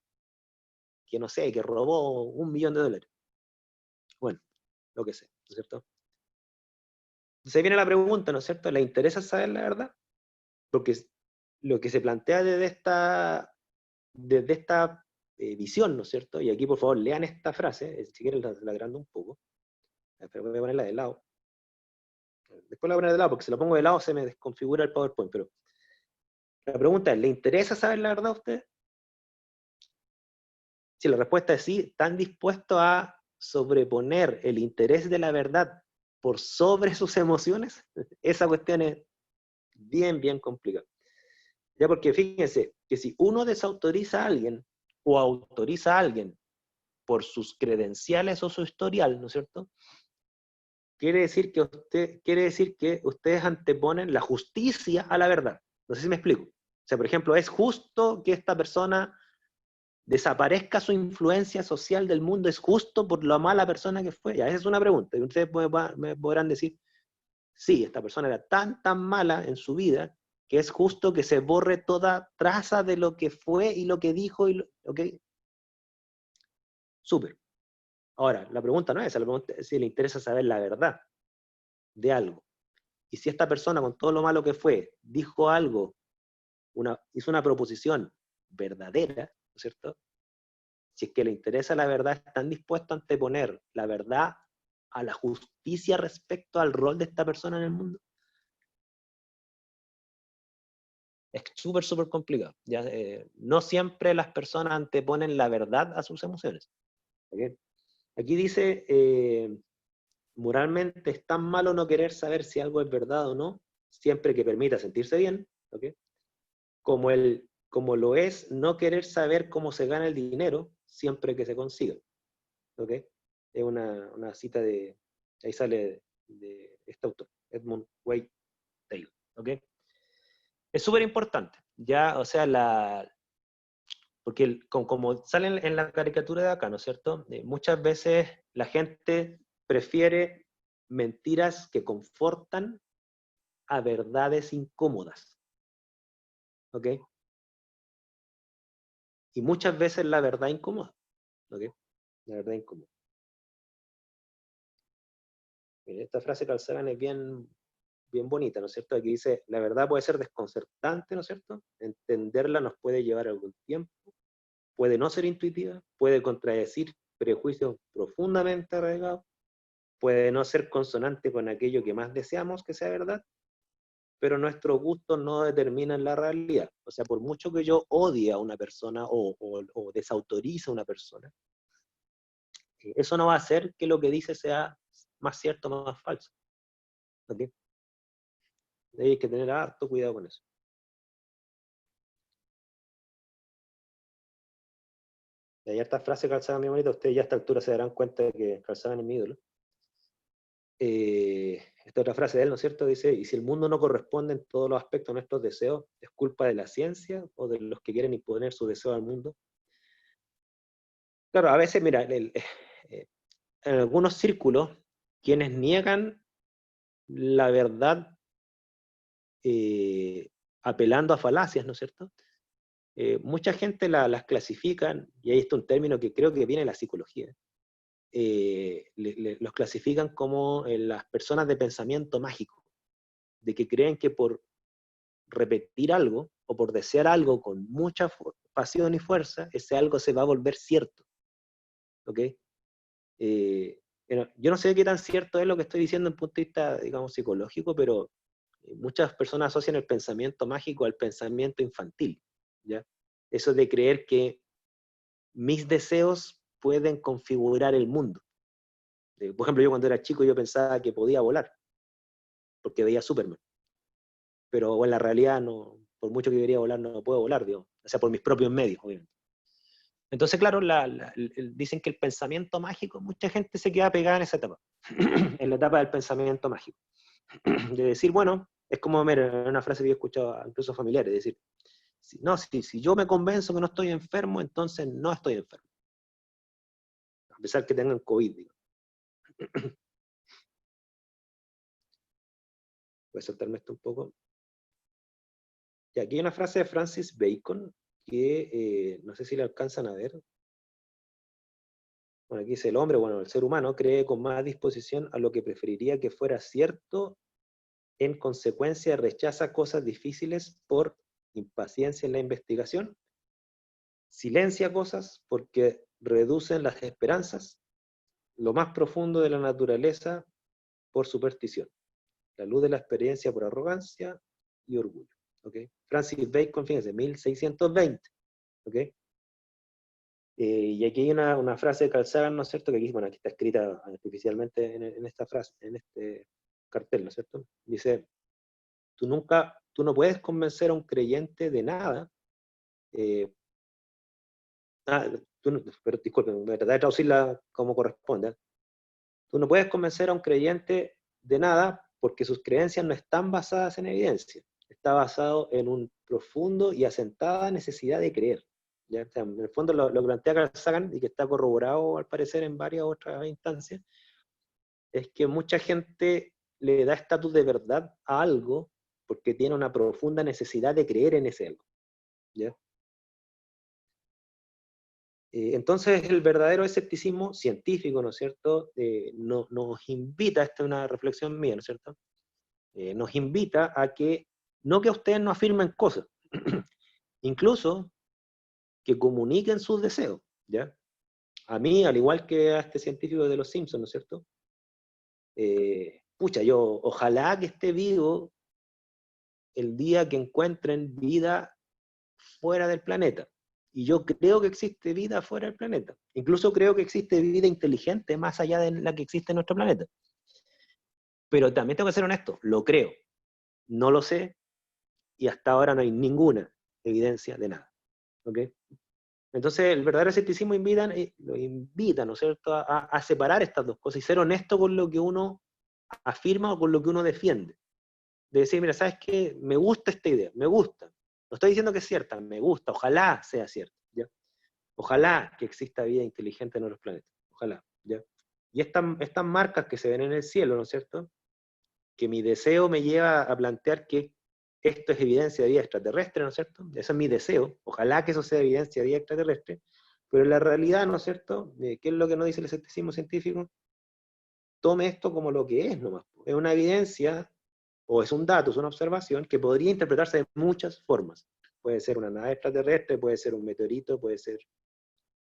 no sé, que robó $1 millón. Bueno, lo que sea, ¿no es cierto? Entonces viene la pregunta, ¿no es cierto? ¿Le interesa saber la verdad? Porque lo que se plantea desde esta visión, ¿no es cierto? Y aquí por favor lean esta frase, si quieren la agrando un poco, pero voy a ponerla de lado. Después la voy a poner de lado, porque si la pongo de lado se me desconfigura el PowerPoint, pero la pregunta es, ¿le interesa saber la verdad a usted? Si la respuesta es sí, ¿están dispuestos a sobreponer el interés de la verdad por sobre sus emociones? Esa cuestión es bien, bien complicada. Ya, porque fíjense que si uno desautoriza a alguien o autoriza a alguien por sus credenciales o su historial, ¿no es cierto? Quiere decir que ustedes anteponen la justicia a la verdad. No sé si me explico. O sea, por ejemplo, ¿es justo que esta persona desaparezca su influencia social del mundo? ¿Es justo por la mala persona que fue? Ya, esa es una pregunta. Y ustedes me podrán decir, sí, esta persona era tan, tan mala en su vida que es justo que se borre toda traza de lo que fue y lo que dijo. ¿Ok? Súper. Ahora, la pregunta no es esa, la pregunta es si le interesa saber la verdad de algo. Y si esta persona, con todo lo malo que fue, dijo algo, hizo una proposición verdadera, ¿no es cierto? Si es que le interesa la verdad, ¿están dispuestos a anteponer la verdad a la justicia respecto al rol de esta persona en el mundo? Es súper, súper complicado. ¿Ya? No siempre las personas anteponen la verdad a sus emociones. ¿Okay? Aquí dice, moralmente es tan malo no querer saber si algo es verdad o no, siempre que permita sentirse bien, ¿okay? Como lo es no querer saber cómo se gana el dinero siempre que se consiga. ¿Okay? Es una cita ahí sale de este autor, Edmund Wade Taylor. ¿Okay? Es súper importante, ya, o sea, porque como sale en la caricatura de acá, ¿no es cierto? Muchas veces la gente prefiere mentiras que confortan a verdades incómodas. ¿Ok? Y muchas veces la verdad incómoda. ¿Ok? La verdad incómoda. Esta frase de Carl Sagan es bien, bien bonita, ¿no es cierto? Aquí dice, la verdad puede ser desconcertante, ¿no es cierto? Entenderla nos puede llevar algún tiempo, puede no ser intuitiva, puede contradecir prejuicios profundamente arraigados, puede no ser consonante con aquello que más deseamos que sea verdad, pero nuestros gustos no determinan la realidad. O sea, por mucho que yo odie a una persona o desautorice a una persona, eso no va a hacer que lo que dice sea más cierto o más falso. ¿Okay? Hay que tener harto cuidado con eso. Y hay hartas frases de Carl Sagan muy bonitas. Ustedes ya a esta altura se darán cuenta de que Carl Sagan es mi ídolo. Esta otra frase de él, ¿no es cierto? Dice, y si el mundo no corresponde en todos los aspectos a nuestros deseos, ¿es culpa de la ciencia o de los que quieren imponer su deseo al mundo? Claro, a veces, mira, en algunos círculos, quienes niegan la verdad apelando a falacias, ¿no es cierto? Mucha gente las clasifican, y ahí está un término que creo que viene de la psicología, los clasifican como las personas de pensamiento mágico, de que creen que por repetir algo o por desear algo con mucha pasión y fuerza, ese algo se va a volver cierto. ¿Ok? Yo no sé qué tan cierto es lo que estoy diciendo en punto de vista, digamos, psicológico, pero muchas personas asocian el pensamiento mágico al pensamiento infantil, ¿ya? Eso de creer que mis deseos pueden configurar el mundo. Por ejemplo, yo cuando era chico yo pensaba que podía volar, porque veía Superman, pero en la realidad no, por mucho que quería volar no puedo volar, digo. O sea, por mis propios medios, obviamente. Entonces, claro, dicen que el pensamiento mágico, mucha gente se queda pegada en esa etapa, en la etapa del pensamiento mágico. De decir, bueno, es como, mira, una frase que yo he escuchado incluso familiares, decir, si yo me convenzo que no estoy enfermo, entonces no estoy enfermo. A pesar que tengan COVID, digo. Voy a saltarme esto un poco. Y aquí hay una frase de Francis Bacon, que no sé si la alcanzan a ver. Bueno, aquí dice el hombre, bueno, el ser humano cree con más disposición a lo que preferiría que fuera cierto, en consecuencia rechaza cosas difíciles por impaciencia en la investigación, silencia cosas porque reducen las esperanzas, lo más profundo de la naturaleza por superstición, la luz de la experiencia por arrogancia y orgullo. ¿Okay? Francis Bacon, fíjense, 1620. ¿Okay? Y aquí hay una frase de Carl Sagan, ¿no es cierto? Que aquí, bueno, aquí está escrita artificialmente en esta frase, en este cartel, ¿no es cierto? Dice, tú no puedes convencer a un creyente de nada. Pero disculpen, voy a tratar de traducirla como corresponde. Tú no puedes convencer a un creyente de nada porque sus creencias no están basadas en evidencia. Está basado en un profundo y asentada necesidad de creer. ¿Ya? O sea, en el fondo lo que plantea Carl Sagan, y que está corroborado al parecer en varias otras instancias, es que mucha gente le da estatus de verdad a algo porque tiene una profunda necesidad de creer en ese algo. ¿Ya? Entonces el verdadero escepticismo científico, ¿no es cierto?, nos invita, esta es una reflexión mía, ¿no es cierto?, nos invita a que, no que ustedes no afirmen cosas, incluso que comuniquen sus deseos, ¿ya? A mí, al igual que a este científico de los Simpsons, ¿no es cierto?, pucha, yo ojalá que esté vivo el día que encuentren vida fuera del planeta. Y yo creo que existe vida fuera del planeta. Incluso creo que existe vida inteligente más allá de la que existe en nuestro planeta. Pero también tengo que ser honesto, lo creo. No lo sé y hasta ahora no hay ninguna evidencia de nada. ¿Okay? Entonces el verdadero escepticismo lo invita, ¿no es cierto?, a separar estas dos cosas y ser honesto con lo que uno afirma o con lo que uno defiende. De decir, mira, ¿sabes qué? Me gusta esta idea, me gusta. No estoy diciendo que es cierta, me gusta, ojalá sea cierta. ¿Ya? Ojalá que exista vida inteligente en otros planetas. Ojalá. ¿Ya? Y estas marcas que se ven en el cielo, ¿no es cierto?, que mi deseo me lleva a plantear que esto es evidencia de vida extraterrestre, ¿no es cierto? Eso es mi deseo. Ojalá que eso sea evidencia de vida extraterrestre. Pero en la realidad, ¿no es cierto?, ¿qué es lo que nos dice el escepticismo científico? Tome esto como lo que es nomás. Es una evidencia, o es un dato, es una observación que podría interpretarse de muchas formas. Puede ser una nave extraterrestre, puede ser un meteorito, puede ser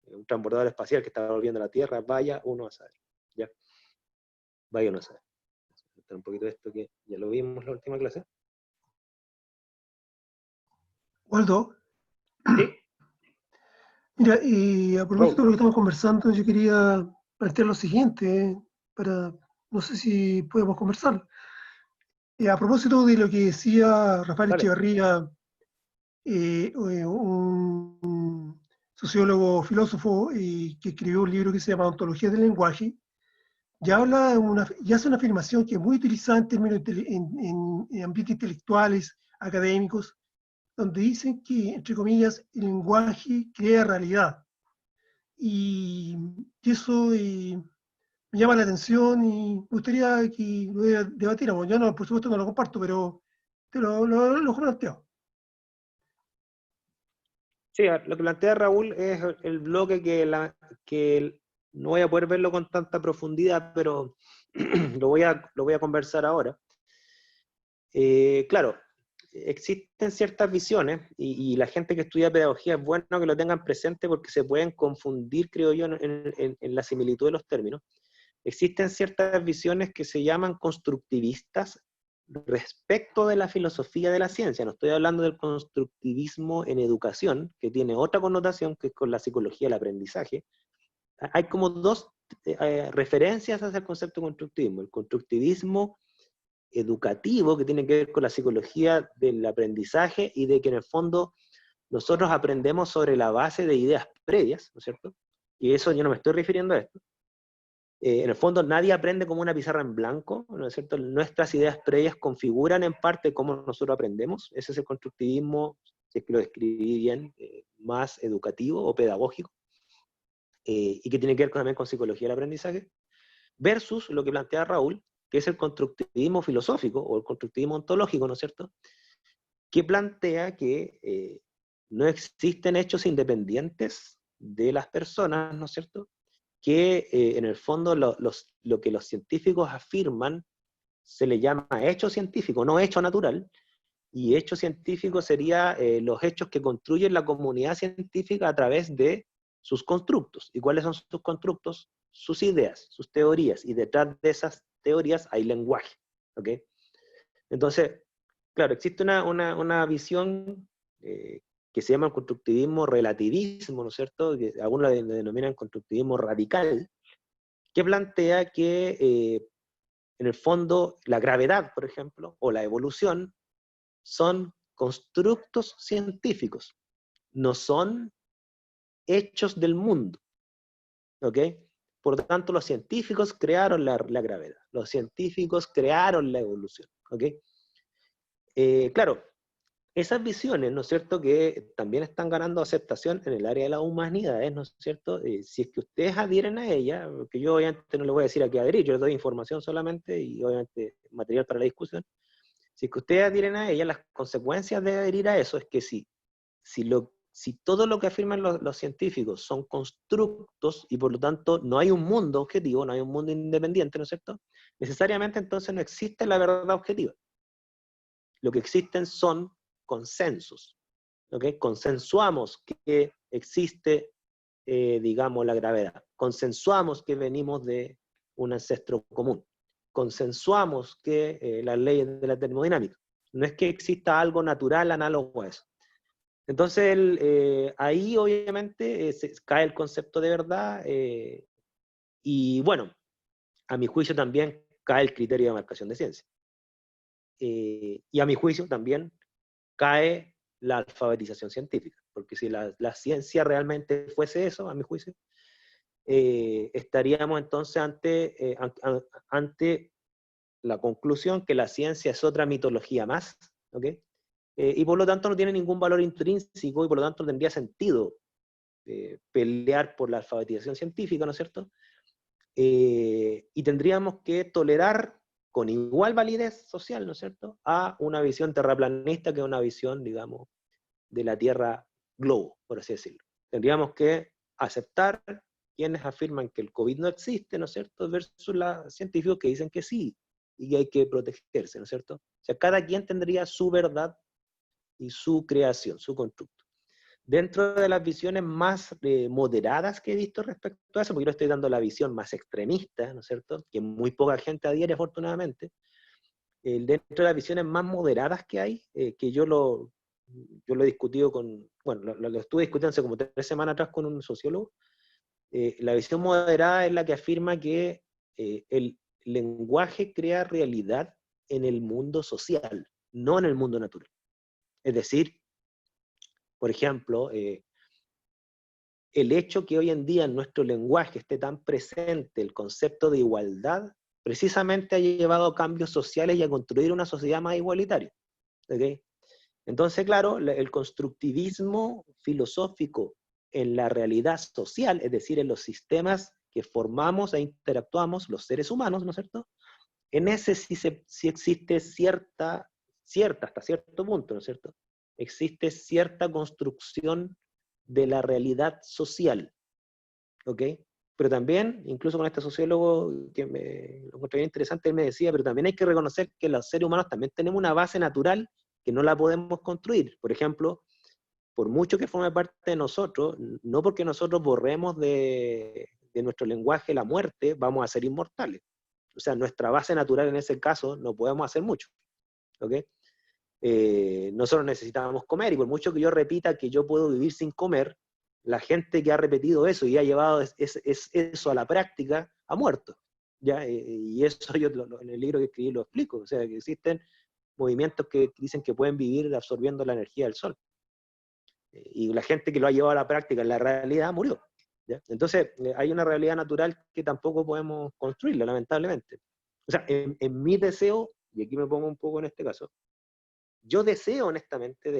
un transbordador espacial que está volviendo a la Tierra, vaya uno a saber. ¿Ya? Vaya uno a saber. Un poquito de esto que ya lo vimos en la última clase. Waldo, ¿Sí? mira, y a propósito de lo que estamos conversando, yo quería plantear lo siguiente, no sé si podemos conversar. A propósito de lo que decía Rafael Vale. Echeverría, un sociólogo, filósofo, que escribió un libro que se llama Ontología del lenguaje, ya hace una afirmación que es muy utilizada en términos en ambientes intelectuales, académicos, donde dicen que, entre comillas, el lenguaje crea realidad. Y eso me llama la atención y me gustaría que lo debatiéramos. Yo no, por supuesto no lo comparto, pero te lo planteo. Sí, lo que plantea Raúl es el bloque que no voy a poder verlo con tanta profundidad, pero lo voy a conversar ahora. Claro, existen ciertas visiones y la gente que estudia pedagogía es bueno que lo tengan presente porque se pueden confundir, creo yo, en la similitud de los términos. Existen ciertas visiones que se llaman constructivistas respecto de la filosofía de la ciencia. No estoy hablando del constructivismo en educación, que tiene otra connotación que es con la psicología del aprendizaje. Hay como dos referencias hacia el concepto de constructivismo. El constructivismo educativo, que tiene que ver con la psicología del aprendizaje y de que en el fondo nosotros aprendemos sobre la base de ideas previas, ¿no es cierto? Y eso yo no me estoy refiriendo a esto. En el fondo nadie aprende como una pizarra en blanco, ¿no es cierto? Nuestras ideas previas configuran en parte cómo nosotros aprendemos. Ese es el constructivismo, si es que lo describí bien, más educativo o pedagógico, y que tiene que ver también con psicología del aprendizaje, versus lo que plantea Raúl, que es el constructivismo filosófico o el constructivismo ontológico, ¿no es cierto? Que plantea que no existen hechos independientes de las personas, ¿no es cierto? Que en el fondo lo que los científicos afirman se le llama hecho científico, no hecho natural, y hecho científico sería los hechos que construyen la comunidad científica a través de sus constructos. ¿Y cuáles son sus constructos? Sus ideas, sus teorías, y detrás de esas teorías hay lenguaje, ¿ok? Entonces, claro, existe una visión que se llama constructivismo relativismo, ¿no es cierto? Que algunos la denominan constructivismo radical, que plantea que en el fondo la gravedad, por ejemplo, o la evolución, son constructos científicos, no son hechos del mundo, ¿ok? Por lo tanto, los científicos crearon la gravedad, los científicos crearon la evolución, ¿ok? Claro, esas visiones, ¿no es cierto?, que también están ganando aceptación en el área de las humanidades, ¿no es cierto? Si es que ustedes adhieren a ella, porque yo obviamente no les voy a decir a qué adherir, yo les doy información solamente y obviamente material para la discusión. Si es que ustedes adhieren a ella, las consecuencias de adherir a eso es que si todo lo que afirman los científicos son constructos y por lo tanto no hay un mundo objetivo, no hay un mundo independiente, ¿no es cierto? Necesariamente entonces no existe la verdad objetiva. Lo que existen son consensos, ¿ok? Consensuamos que existe, digamos, la gravedad. Consensuamos que venimos de un ancestro común. Consensuamos que las leyes de la termodinámica. No es que exista algo natural análogo a eso. Entonces, ahí obviamente cae el concepto de verdad y bueno, a mi juicio también cae el criterio de marcación de ciencia. Y a mi juicio también cae la alfabetización científica, porque si la ciencia realmente fuese eso, a mi juicio, estaríamos entonces ante la conclusión que la ciencia es otra mitología más, ¿ok? Y por lo tanto no tiene ningún valor intrínseco y por lo tanto tendría sentido pelear por la alfabetización científica, ¿no es cierto? Y tendríamos que tolerar con igual validez social, ¿no es cierto?, a una visión terraplanista que es una visión, digamos, de la Tierra globo, por así decirlo. Tendríamos que aceptar quienes afirman que el COVID no existe, ¿no es cierto?, versus los científicos que dicen que sí, y que hay que protegerse, ¿no es cierto? O sea, cada quien tendría su verdad y su creación, su constructo. Dentro de las visiones más moderadas que he visto respecto a eso, porque yo estoy dando la visión más extremista, ¿no es cierto?, que muy poca gente adhiere afortunadamente, dentro de las visiones más moderadas que hay, que yo lo he discutido con, bueno, lo estuve discutiendo hace como 3 semanas atrás con un sociólogo, la visión moderada es la que afirma que el lenguaje crea realidad en el mundo social, no en el mundo natural. Es decir, por ejemplo, el hecho que hoy en día en nuestro lenguaje esté tan presente el concepto de igualdad, precisamente ha llevado a cambios sociales y a construir una sociedad más igualitaria. ¿Okay? Entonces, claro, el constructivismo filosófico en la realidad social, es decir, en los sistemas que formamos e interactuamos los seres humanos, ¿no es cierto? En ese sí existe cierta, hasta cierto punto, ¿no es cierto? Existe cierta construcción de la realidad social, ¿ok? Pero también, incluso con este sociólogo que lo encontré bien interesante, él me decía, pero también hay que reconocer que los seres humanos también tenemos una base natural que no la podemos construir. Por ejemplo, por mucho que forme parte de nosotros, no porque nosotros borremos de nuestro lenguaje la muerte, vamos a ser inmortales. O sea, nuestra base natural en ese caso no podemos hacer mucho, ¿ok? Nosotros necesitábamos comer, y por mucho que yo repita que yo puedo vivir sin comer, la gente que ha repetido eso y ha llevado eso a la práctica ha muerto. ¿Ya? Y eso yo en el libro que escribí lo explico. O sea, que existen movimientos que dicen que pueden vivir absorbiendo la energía del sol. y la gente que lo ha llevado a la práctica en la realidad murió. ¿Ya? Entonces, hay una realidad natural que tampoco podemos construirla, lamentablemente. O sea, en mi deseo, y aquí me pongo un poco en este caso, yo deseo, honestamente,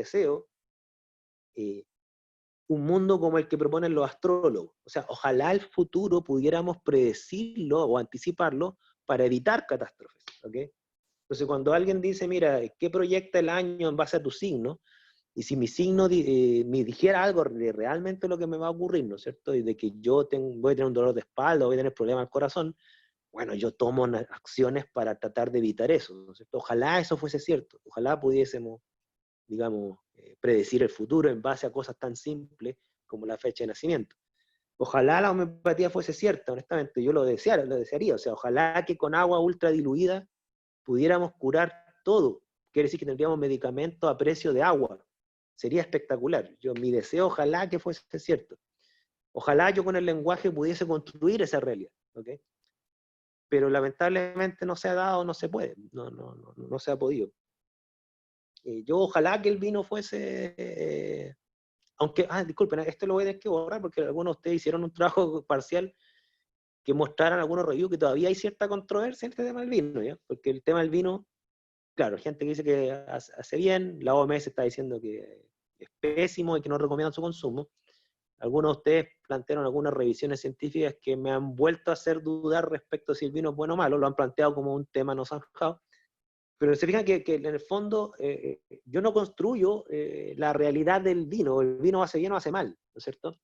un mundo como el que proponen los astrólogos. O sea, ojalá el futuro pudiéramos predecirlo o anticiparlo para evitar catástrofes. ¿Ok? Entonces, cuando alguien dice, mira, ¿qué proyecta el año en base a tu signo? Y si mi signo me dijera algo de realmente lo que me va a ocurrir, ¿no es cierto? Y de que voy a tener un dolor de espalda, voy a tener problemas al corazón, bueno, yo tomo acciones para tratar de evitar eso, ¿no es cierto? Ojalá eso fuese cierto, ojalá pudiésemos, digamos, predecir el futuro en base a cosas tan simples como la fecha de nacimiento. Ojalá la homeopatía fuese cierta, honestamente, yo lo desearía, o sea, ojalá que con agua ultra diluida pudiéramos curar todo. Quiere decir que tendríamos medicamentos a precio de agua. Sería espectacular. Mi deseo, ojalá que fuese cierto. Ojalá yo con el lenguaje pudiese construir esa realidad. ¿Okay? Pero lamentablemente no se ha dado, no se puede. No se ha podido. Yo ojalá que el vino fuese... aunque, disculpen, esto lo voy a tener que borrar porque algunos de ustedes hicieron un trabajo parcial que mostraran algunos reviews que todavía hay cierta controversia en este tema del vino, ¿ya? Porque el tema del vino, claro, gente que dice que hace bien, la OMS está diciendo que es pésimo y que no recomiendan su consumo. Algunos de ustedes plantearon algunas revisiones científicas que me han vuelto a hacer dudar respecto a si el vino es bueno o malo, lo han planteado como un tema no zanjado, pero se fijan que en el fondo yo no construyo la realidad del vino, el vino hace bien o hace mal, ¿no es cierto?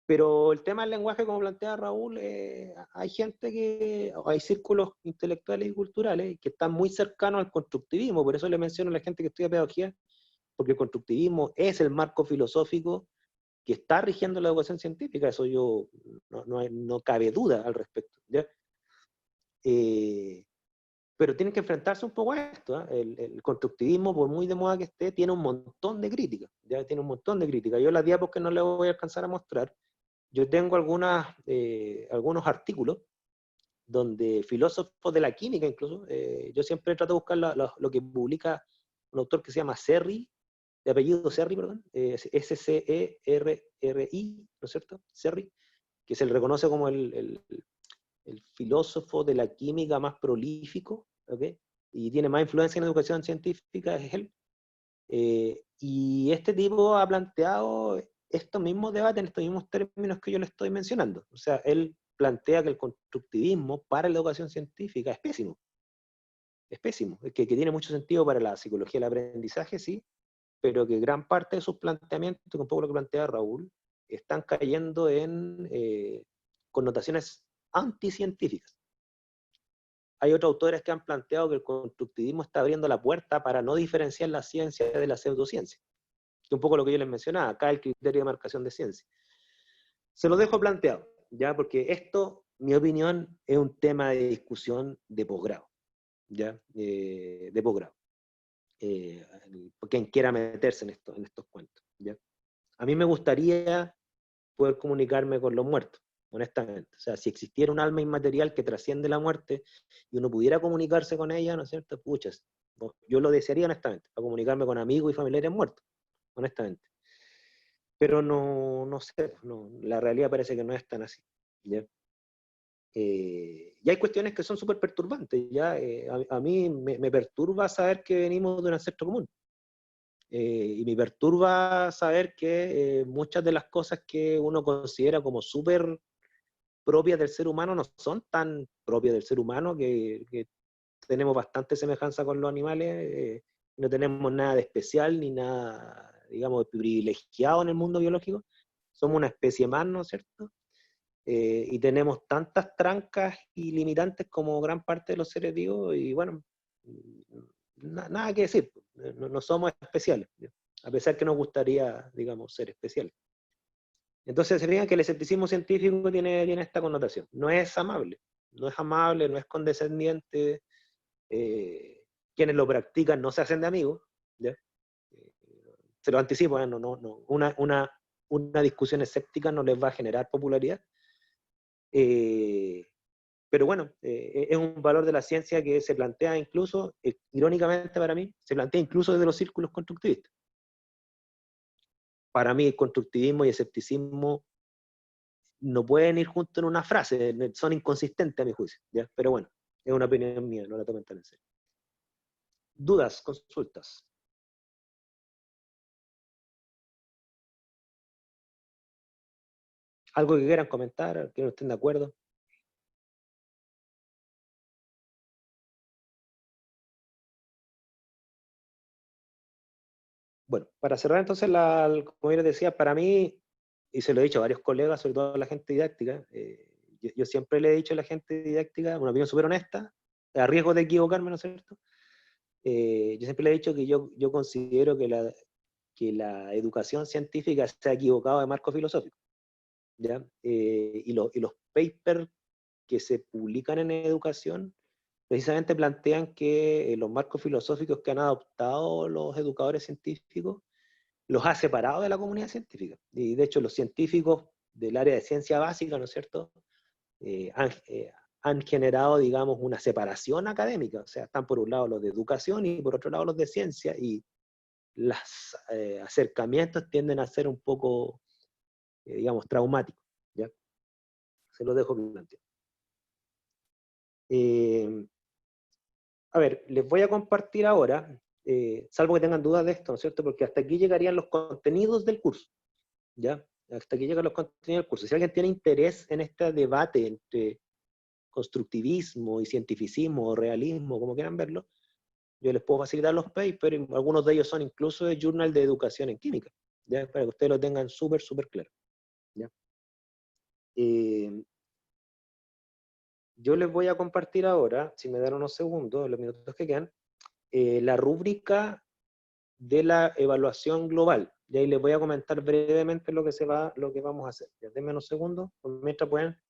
Pero el tema del lenguaje, como plantea Raúl, hay hay círculos intelectuales y culturales que están muy cercanos al constructivismo, por eso le menciono a la gente que estudia pedagogía, porque el constructivismo es el marco filosófico que está rigiendo la educación científica, eso no cabe duda al respecto. ¿Ya? Pero tienen que enfrentarse un poco a esto. El constructivismo, por muy de moda que esté, tiene un montón de críticas. ¿Ya? Tiene un montón de críticas. Yo las diapos que no les voy a alcanzar a mostrar, yo tengo algunos artículos donde filósofos de la química incluso, yo siempre trato de buscar lo que publica un autor que se llama Serri, de apellido Serri, perdón, S-C-E-R-R-I, ¿no es cierto? Serri, que se le reconoce como el filósofo de la química más prolífico, ¿ok? Y tiene más influencia en la educación científica, es él. Y este tipo ha planteado estos mismos debates en estos mismos términos que yo le estoy mencionando. O sea, él plantea que el constructivismo para la educación científica es pésimo. Es pésimo. Que tiene mucho sentido para la psicología del aprendizaje, sí, pero que gran parte de sus planteamientos, que un poco lo que plantea Raúl, están cayendo en connotaciones anticientíficas. Hay otros autores que han planteado que el constructivismo está abriendo la puerta para no diferenciar la ciencia de la pseudociencia. Que es un poco lo que yo les mencionaba, acá el criterio de marcación de ciencia. Se lo dejo planteado, ¿ya? Porque esto, mi opinión, es un tema de discusión de posgrado, ¿ya? De posgrado. Quien quiera meterse en estos cuentos, ¿ya? A mí me gustaría poder comunicarme con los muertos, honestamente. O sea, si existiera un alma inmaterial que trasciende la muerte y uno pudiera comunicarse con ella, ¿no es cierto? Puchas, yo lo desearía honestamente, para comunicarme con amigos y familiares muertos, honestamente. Pero no sé, la realidad parece que no es tan así. ¿Ya? Y hay cuestiones que son súper perturbantes. ¿Ya? A mí me perturba saber que venimos de un ancestro común. Y me perturba saber que muchas de las cosas que uno considera como súper propias del ser humano no son tan propias del ser humano, que tenemos bastante semejanza con los animales, no tenemos nada de especial ni nada, digamos, privilegiado en el mundo biológico. Somos una especie más, ¿no es cierto? Y tenemos tantas trancas y limitantes como gran parte de los seres vivos, y bueno, nada que decir, no somos especiales, a pesar que nos gustaría, digamos, ser especiales. Entonces se fijan que el escepticismo científico tiene esta connotación. No es amable, no es condescendiente. Quienes lo practican no se hacen de amigos. ¿Ya? Se lo anticipo, una discusión escéptica no les va a generar popularidad. Pero bueno, es un valor de la ciencia que se plantea incluso, irónicamente para mí, se plantea incluso desde los círculos constructivistas. para mí el constructivismo y el escepticismo no pueden ir juntos en una frase, son inconsistentes a mi juicio, ¿ya? Pero bueno, es una opinión mía, no la tomen tan en serio. ¿Dudas, consultas? ¿Algo que quieran comentar, que no estén de acuerdo? Bueno, para cerrar entonces, como yo les decía, para mí, y se lo he dicho a varios colegas, sobre todo a la gente didáctica, yo siempre le he dicho a la gente didáctica, una opinión súper honesta, a riesgo de equivocarme, ¿no es cierto? Yo siempre le he dicho que yo considero que la educación científica se ha equivocado de marco filosófico, ¿ya? Y los papers que se publican en educación precisamente plantean que los marcos filosóficos que han adoptado los educadores científicos los ha separado de la comunidad científica. Y de hecho los científicos del área de ciencia básica, ¿no es cierto?, han generado, digamos, una separación académica. O sea, están por un lado los de educación y por otro lado los de ciencia, y los acercamientos tienden a ser un poco, digamos, traumáticos, ¿ya? Se lo dejo planteado. A ver, les voy a compartir ahora, salvo que tengan dudas de esto, ¿no es cierto? Porque hasta aquí llegarían los contenidos del curso, ¿ya? Hasta aquí llegan los contenidos del curso. Si alguien tiene interés en este debate entre constructivismo y cientificismo o realismo, como quieran verlo, yo les puedo facilitar los papers, y algunos de ellos son incluso de Journal de Educación en Química, ¿ya? Para que ustedes lo tengan súper claro, ¿ya? Yo les voy a compartir ahora, si me dan unos segundos, los minutos que quedan, la rúbrica de la evaluación global. Y ahí les voy a comentar brevemente lo que vamos a hacer. Ya, denme unos segundos, mientras pueden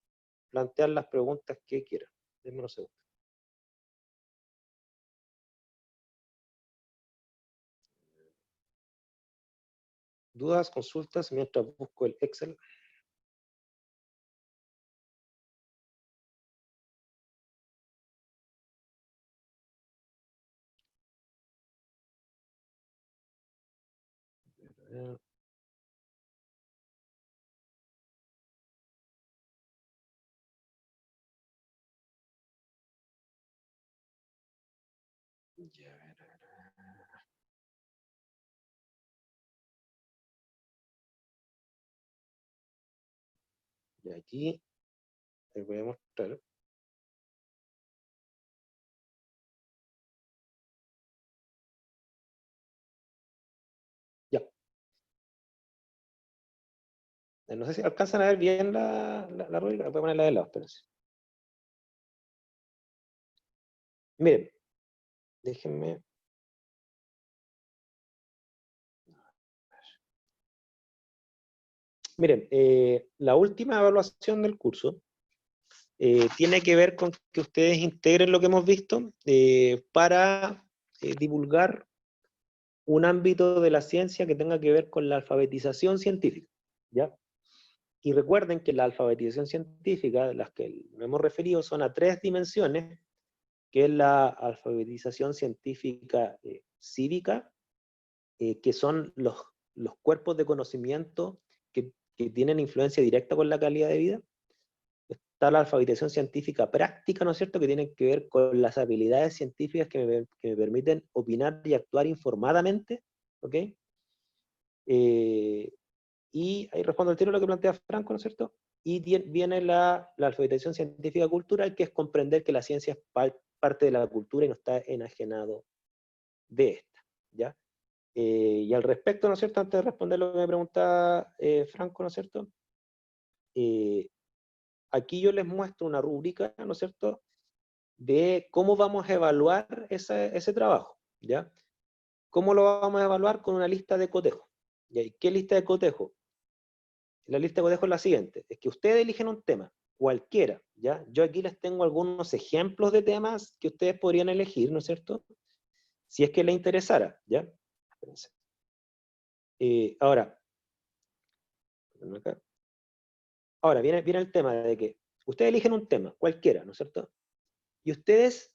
plantear las preguntas que quieran. Denme unos segundos. ¿Dudas, consultas, mientras busco el Excel? Y aquí les voy a mostrar. Ya. No sé si alcanzan a ver bien la rúbrica. Voy a ponerla de lado, espérense. Miren, déjenme. Miren, la última evaluación del curso tiene que ver con que ustedes integren lo que hemos visto para divulgar un ámbito de la ciencia que tenga que ver con la alfabetización científica, ¿ya? Y recuerden que la alfabetización científica, las que nos hemos referido, son a 3 dimensiones, que es la alfabetización científica cívica, que son los cuerpos de conocimiento que tienen influencia directa con la calidad de vida. Está la alfabetización científica práctica, ¿no es cierto?, que tiene que ver con las habilidades científicas que me permiten opinar y actuar informadamente, ¿ok? Y ahí respondo al tiro lo que plantea Franco, ¿no es cierto? Y viene la alfabetización científica cultural, que es comprender que la ciencia es parte de la cultura y no está enajenado de esta, ¿ya? Y al respecto, ¿no es cierto?, antes de responder lo que me pregunta Franco, ¿no es cierto?, aquí yo les muestro una rúbrica, ¿no es cierto?, de cómo vamos a evaluar ese trabajo, ¿ya? ¿Cómo lo vamos a evaluar? Con una lista de cotejo. ¿Y qué lista de cotejo? La lista de cotejo es la siguiente, es que ustedes eligen un tema, cualquiera, ¿ya? Yo aquí les tengo algunos ejemplos de temas que ustedes podrían elegir, ¿no es cierto?, si es que les interesara, ¿ya? Ahora, viene el tema de que ustedes eligen un tema, cualquiera, ¿no es cierto? Y ustedes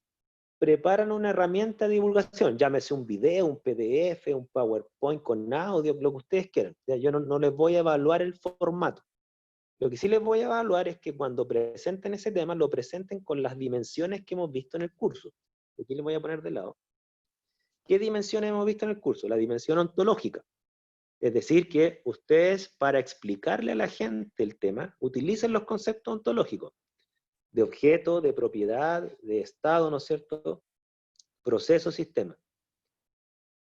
preparan una herramienta de divulgación, llámese un video, un PDF, un PowerPoint con audio, lo que ustedes quieran. O sea, yo no les voy a evaluar el formato. Lo que sí les voy a evaluar es que cuando presenten ese tema, lo presenten con las dimensiones que hemos visto en el curso. Aquí les voy a poner de lado. ¿Qué dimensiones hemos visto en el curso? La dimensión ontológica. Es decir, que ustedes, para explicarle a la gente el tema, utilicen los conceptos ontológicos de objeto, de propiedad, de estado, ¿no es cierto? Proceso, sistema.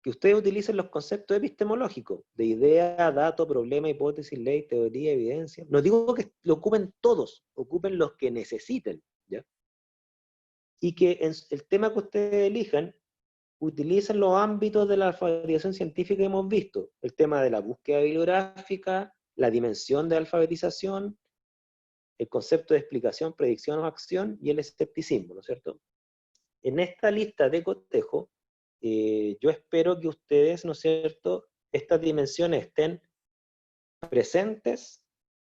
Que ustedes utilicen los conceptos epistemológicos, de idea, dato, problema, hipótesis, ley, teoría, evidencia. No digo que lo ocupen todos, ocupen los que necesiten, ¿ya? Y que en el tema que ustedes elijan, utilicen los ámbitos de la alfabetización científica que hemos visto. El tema de la búsqueda bibliográfica, la dimensión de alfabetización, el concepto de explicación, predicción o acción, y el escepticismo, ¿no es cierto? En esta lista de cotejo, yo espero que ustedes, ¿no es cierto?, estas dimensiones estén presentes,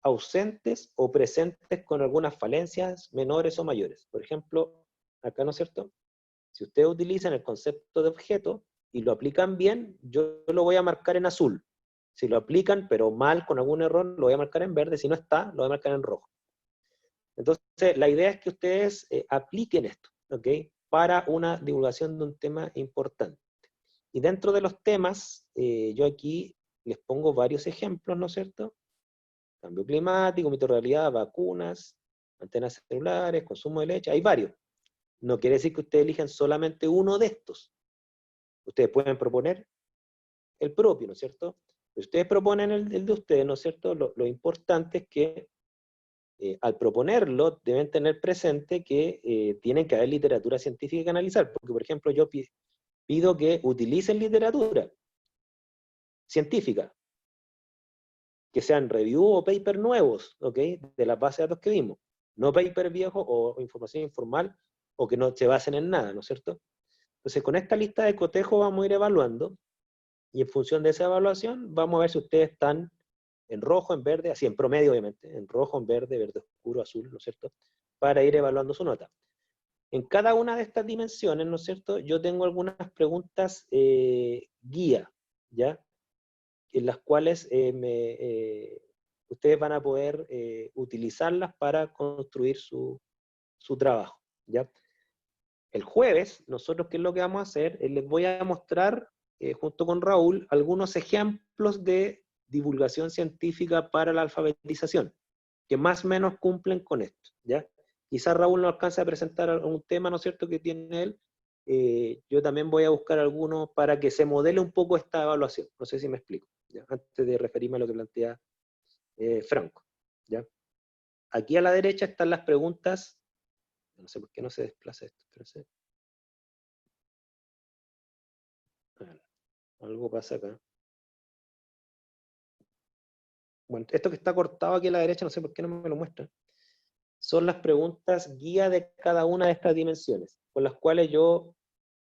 ausentes o presentes con algunas falencias menores o mayores. Por ejemplo, acá, ¿no es cierto?, si ustedes utilizan el concepto de objeto y lo aplican bien, yo lo voy a marcar en azul. Si lo aplican, pero mal, con algún error, lo voy a marcar en verde. Si no está, lo voy a marcar en rojo. Entonces, la idea es que ustedes apliquen esto, ¿ok?, para una divulgación de un tema importante. Y dentro de los temas, yo aquí les pongo varios ejemplos, ¿no es cierto? Cambio climático, mito de realidad, vacunas, antenas celulares, consumo de leche, hay varios. No quiere decir que ustedes elijan solamente uno de estos. Ustedes pueden proponer el propio, ¿no es cierto? Si ustedes proponen el de ustedes, ¿no es cierto? Lo importante es que al proponerlo deben tener presente que tienen que haber literatura científica que analizar, porque por ejemplo yo pido que utilicen literatura científica, que sean review o paper nuevos, ¿ok?, de las bases de datos que vimos, no paper viejos o información informal o que no se basen en nada, ¿no es cierto? Entonces con esta lista de cotejo vamos a ir evaluando, y en función de esa evaluación vamos a ver si ustedes están en rojo, en verde, así en promedio obviamente, en rojo, en verde, verde oscuro, azul, ¿no es cierto?, para ir evaluando su nota. En cada una de estas dimensiones, ¿no es cierto?, yo tengo algunas preguntas guía, ¿ya?, en las cuales ustedes van a poder utilizarlas para construir su trabajo, ¿ya? El jueves, nosotros, ¿qué es lo que vamos a hacer? Les voy a mostrar, junto con Raúl, algunos ejemplos de divulgación científica para la alfabetización, que más o menos cumplen con esto, ¿ya? Quizás Raúl no alcance a presentar algún tema, ¿no es cierto?, que tiene él. Yo también voy a buscar algunos para que se modele un poco esta evaluación. No sé si me explico, ¿ya?, antes de referirme a lo que plantea Franco, ¿ya? Aquí a la derecha están las preguntas. No sé por qué no se desplaza esto. Espérense. Algo pasa acá. Bueno, esto que está cortado aquí a la derecha, no sé por qué no me lo muestra. Son las preguntas guía de cada una de estas dimensiones, con las cuales yo,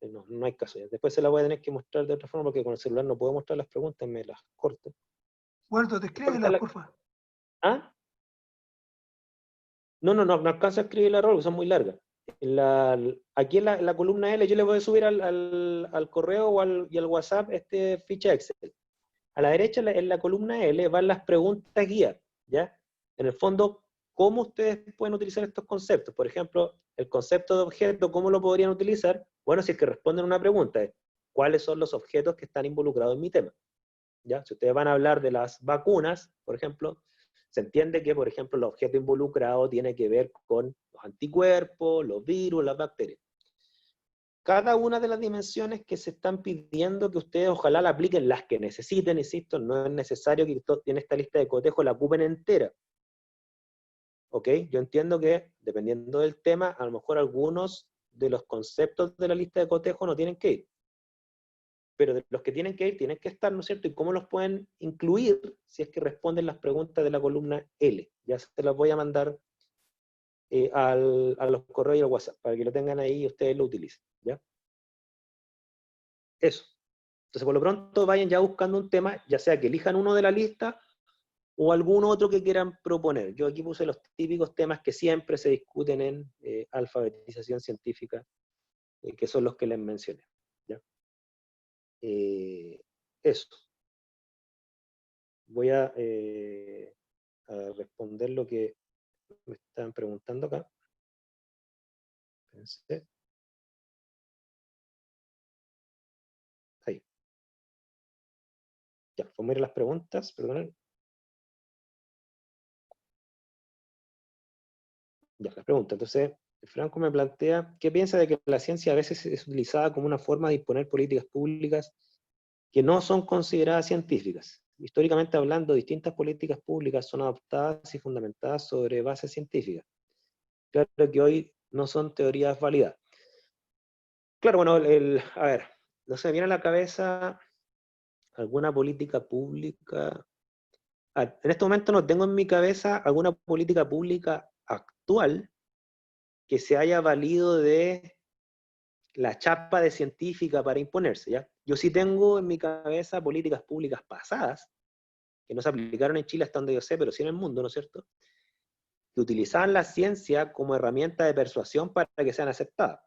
no hay caso ya. Después se las voy a tener que mostrar de otra forma, porque con el celular no puedo mostrar las preguntas, me las corto. Waldo, descríbelas, porfa. ¿Ah? No alcanzo a escribir la porque son muy largas. Aquí en la columna L yo le voy a subir al correo y al WhatsApp ficha Excel. A la derecha, en la columna L, van las preguntas guía, ¿ya? En el fondo, ¿cómo ustedes pueden utilizar estos conceptos? Por ejemplo, el concepto de objeto, ¿cómo lo podrían utilizar? Bueno, si es que responden una pregunta, ¿cuáles son los objetos que están involucrados en mi tema? ¿Ya? Si ustedes van a hablar de las vacunas, por ejemplo, se entiende que, por ejemplo, el objeto involucrado tiene que ver con los anticuerpos, los virus, las bacterias. Cada una de las dimensiones que se están pidiendo que ustedes ojalá la apliquen, las que necesiten, insisto, no es necesario que en esta lista de cotejo la ocupen entera. ¿Ok? Yo entiendo que, dependiendo del tema, a lo mejor algunos de los conceptos de la lista de cotejo no tienen que ir. Pero de los que tienen que ir, tienen que estar, ¿no es cierto? ¿Y cómo los pueden incluir si es que responden las preguntas de la columna L? Ya se las voy a mandar a los correos y al WhatsApp, para que lo tengan ahí y ustedes lo utilicen, ¿ya? Eso. Entonces, por lo pronto, vayan ya buscando un tema, ya sea que elijan uno de la lista o algún otro que quieran proponer. Yo aquí puse los típicos temas que siempre se discuten en alfabetización científica que son los que les mencioné. ¿Ya? Eso. Voy a responder lo que me están preguntando acá. Pensé. Ahí. Ya, formular las preguntas, perdón. Ya, las preguntas. Entonces, Franco me plantea, ¿qué piensa de que la ciencia a veces es utilizada como una forma de imponer políticas públicas que no son consideradas científicas? Históricamente hablando, distintas políticas públicas son adoptadas y fundamentadas sobre bases científicas. Claro que hoy no son teorías válidas. Claro, bueno, a ver, no se me viene a la cabeza alguna política pública. En este momento no tengo en mi cabeza alguna política pública actual que se haya valido de la chapa de científica para imponerse, ¿ya? Yo sí tengo en mi cabeza políticas públicas pasadas, que no se aplicaron en Chile hasta donde yo sé, pero sí en el mundo, ¿no es cierto?, que utilizaban la ciencia como herramienta de persuasión para que sean aceptadas.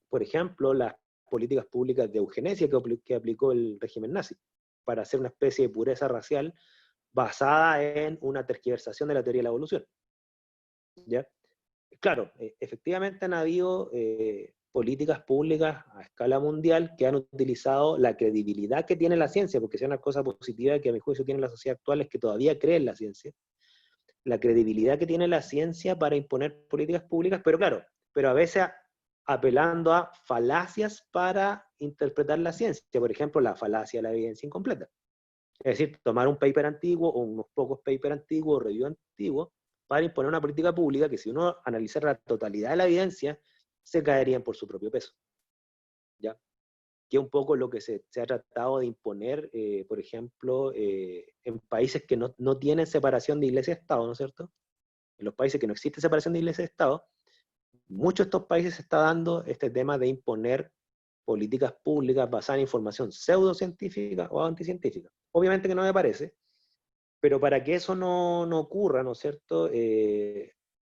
Por ejemplo, las políticas públicas de eugenesia que aplicó el régimen nazi, para hacer una especie de pureza racial basada en una tergiversación de la teoría de la evolución. ¿Ya? Claro, efectivamente han habido políticas públicas a escala mundial que han utilizado la credibilidad que tiene la ciencia, porque si hay una cosa positiva que a mi juicio tiene la sociedad actual es que todavía cree en la ciencia, la credibilidad que tiene la ciencia para imponer políticas públicas, pero claro, pero a veces apelando a falacias para interpretar la ciencia, por ejemplo, la falacia de la evidencia incompleta. Es decir, tomar un paper antiguo o unos pocos papers antiguos o review antiguos para imponer una política pública que si uno analizara la totalidad de la evidencia, se caerían por su propio peso. ¿Ya? Que es un poco lo que se ha tratado de imponer, por ejemplo, en países que no tienen separación de iglesia y Estado, ¿no es cierto? En los países que no existe separación de iglesia y Estado, muchos de estos países se está dando este tema de imponer políticas públicas basadas en información pseudocientífica o anticientífica. Obviamente que no me parece, pero para que eso no ocurra, ¿no es cierto?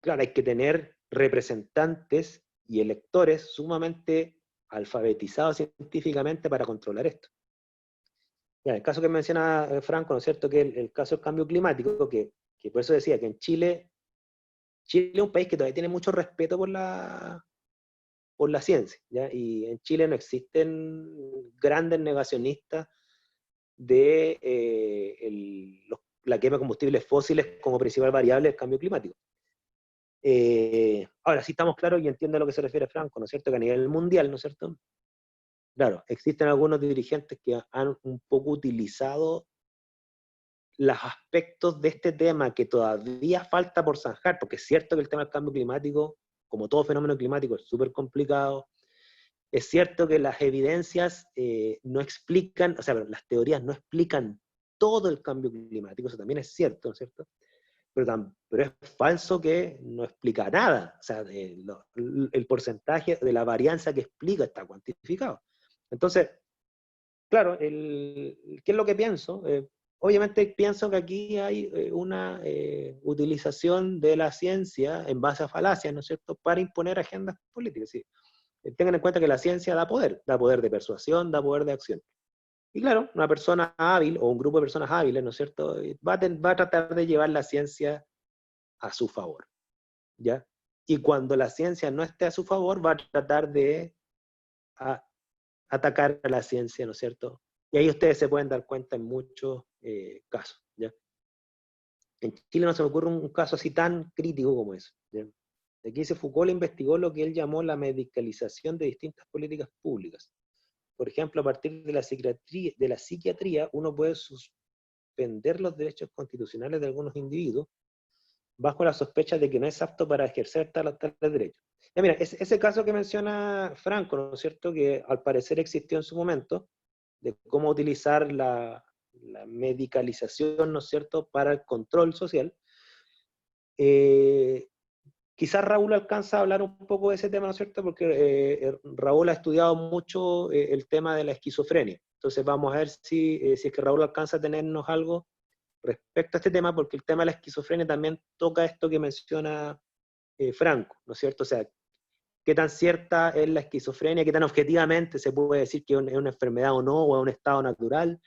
Claro, hay que tener representantes y electores sumamente alfabetizados científicamente para controlar esto. Ya, el caso que menciona Franco, ¿no es cierto? Que el caso del cambio climático, que por eso decía que en Chile es un país que todavía tiene mucho respeto por la ciencia, ¿ya? Y en Chile no existen grandes negacionistas de la quema de combustibles fósiles como principal variable del cambio climático. Ahora, sí estamos claros y entiendo a lo que se refiere Franco, ¿no es cierto? Que a nivel mundial, ¿no es cierto? Claro, existen algunos dirigentes que han un poco utilizado los aspectos de este tema que todavía falta por zanjar, porque es cierto que el tema del cambio climático, como todo fenómeno climático, es súper complicado. Es cierto que las evidencias no explican, o sea, las teorías no explican todo el cambio climático, eso también es cierto, ¿no es cierto? Pero es falso que no explica nada, o sea, el porcentaje de la varianza que explica está cuantificado. Entonces, claro, ¿qué es lo que pienso? Obviamente pienso que aquí hay una utilización de la ciencia en base a falacias, ¿no es cierto?, para imponer agendas políticas. ¿Sí? Tengan en cuenta que la ciencia da poder de persuasión, da poder de acción. Y claro, una persona hábil o un grupo de personas hábiles, ¿no es cierto?, va a tratar de llevar la ciencia a su favor, ¿ya? Y cuando la ciencia no esté a su favor, va a tratar de atacar a la ciencia, ¿no es cierto? Y ahí ustedes se pueden dar cuenta en muchos casos, ¿ya? En Chile no se me ocurre un caso así tan crítico como eso, ¿ya? Aquí Foucault investigó lo que él llamó la medicalización de distintas políticas públicas. Por ejemplo, a partir de la psiquiatría, uno puede suspender los derechos constitucionales de algunos individuos bajo la sospecha de que no es apto para ejercer tales derechos. Ya mira, ese caso que menciona Franco, ¿no es cierto?, que al parecer existió en su momento, de cómo utilizar la medicalización, ¿no es cierto?, para el control social. Quizás Raúl alcanza a hablar un poco de ese tema, ¿no es cierto?, porque Raúl ha estudiado mucho el tema de la esquizofrenia. Entonces vamos a ver si es que Raúl alcanza a tenernos algo respecto a este tema, porque el tema de la esquizofrenia también toca esto que menciona Franco, ¿no es cierto? O sea, qué tan cierta es la esquizofrenia, qué tan objetivamente se puede decir que es una enfermedad o no, o es un estado natural.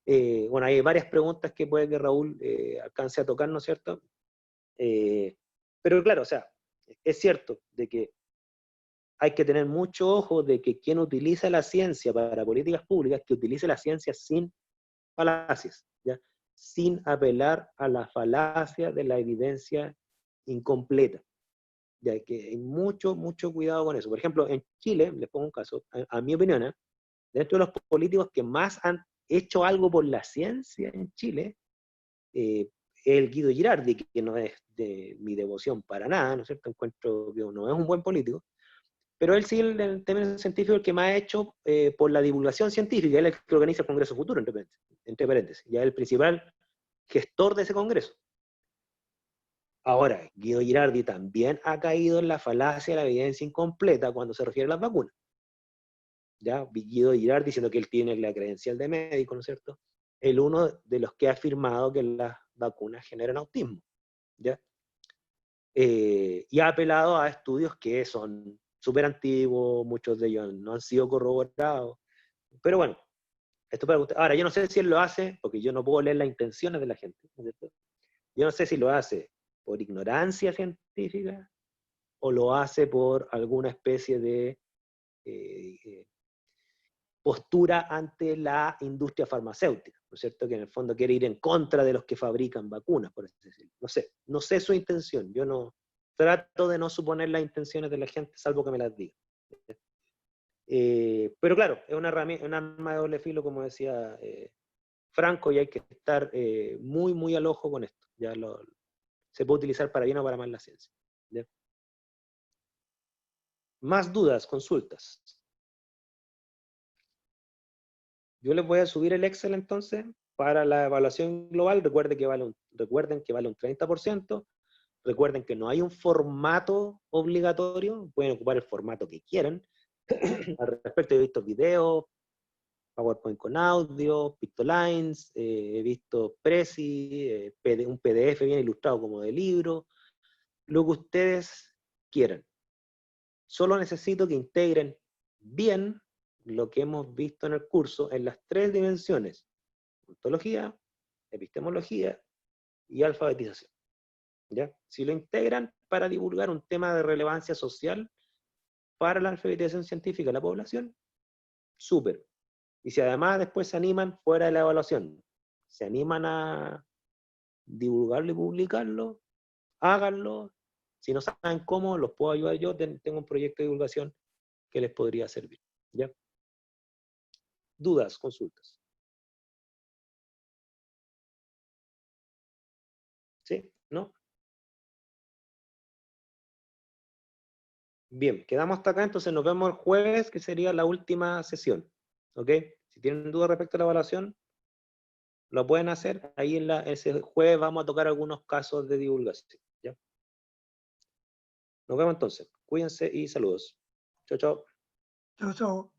Bueno, hay varias preguntas que puede que Raúl alcance a tocar, ¿no es cierto? Pero claro, o sea, es cierto de que hay que tener mucho ojo de que quien utiliza la ciencia para políticas públicas, que utilice la ciencia sin falacias, ¿ya? Sin apelar a la falacia de la evidencia incompleta. Ya que hay mucho, mucho cuidado con eso. Por ejemplo, en Chile, les pongo un caso, a mi opinión, dentro de los políticos que más han hecho algo por la ciencia en Chile, el Guido Girardi, que no es de mi devoción para nada, ¿no es cierto? Encuentro que no es un buen político, pero él sí, en términos científicos, el que más ha hecho por la divulgación científica, él es el que organiza el Congreso Futuro, entre paréntesis, ya es el principal gestor de ese Congreso. Ahora, Guido Girardi también ha caído en la falacia de la evidencia incompleta cuando se refiere a las vacunas. ¿Ya? Guido Girardi diciendo que él tiene la credencial de médico, ¿no es cierto? El uno de los que ha afirmado que las vacunas generan autismo, ¿ya? Y ha apelado a estudios que son súper antiguos, muchos de ellos no han sido corroborados. Pero bueno, esto para usted. Ahora, yo no sé si él lo hace, porque yo no puedo leer las intenciones de la gente, ¿no es cierto? Yo no sé si lo hace por ignorancia científica o lo hace por alguna especie de postura ante la industria farmacéutica, ¿no es cierto? Que en el fondo quiere ir en contra de los que fabrican vacunas, por así decirlo. No sé su intención. Yo no trato de no suponer las intenciones de la gente, salvo que me las diga. Pero claro, es una herramienta, un arma de doble filo, como decía Franco, y hay que estar muy, muy al ojo con esto. Se puede utilizar para bien o para mal la ciencia. ¿Ya? Más dudas, consultas. Yo les voy a subir el Excel entonces para la evaluación global. Recuerden que vale un 30%. Recuerden que no hay un formato obligatorio. Pueden ocupar el formato que quieran. Al respecto he visto videos, PowerPoint con audio, Pictolines, he visto Prezi, un PDF bien ilustrado como de libro. Lo que ustedes quieran. Solo necesito que integren bien lo que hemos visto en el curso en las 3 dimensiones: ontología, epistemología y alfabetización. ¿Ya? Si lo integran para divulgar un tema de relevancia social para la alfabetización científica de la población, súper. Y si además después se animan fuera de la evaluación, se animan a divulgarlo y publicarlo, háganlo. Si no saben cómo, los puedo ayudar yo. Tengo un proyecto de divulgación que les podría servir. ¿Ya? ¿Dudas, consultas? ¿Sí? ¿No? Bien, quedamos hasta acá, entonces nos vemos el jueves, que sería la última sesión. ¿Ok? Si tienen dudas respecto a la evaluación, lo pueden hacer. Ahí ese jueves vamos a tocar algunos casos de divulgación. ¿Ya? Nos vemos entonces. Cuídense y saludos. Chao, chao. Chao, chao.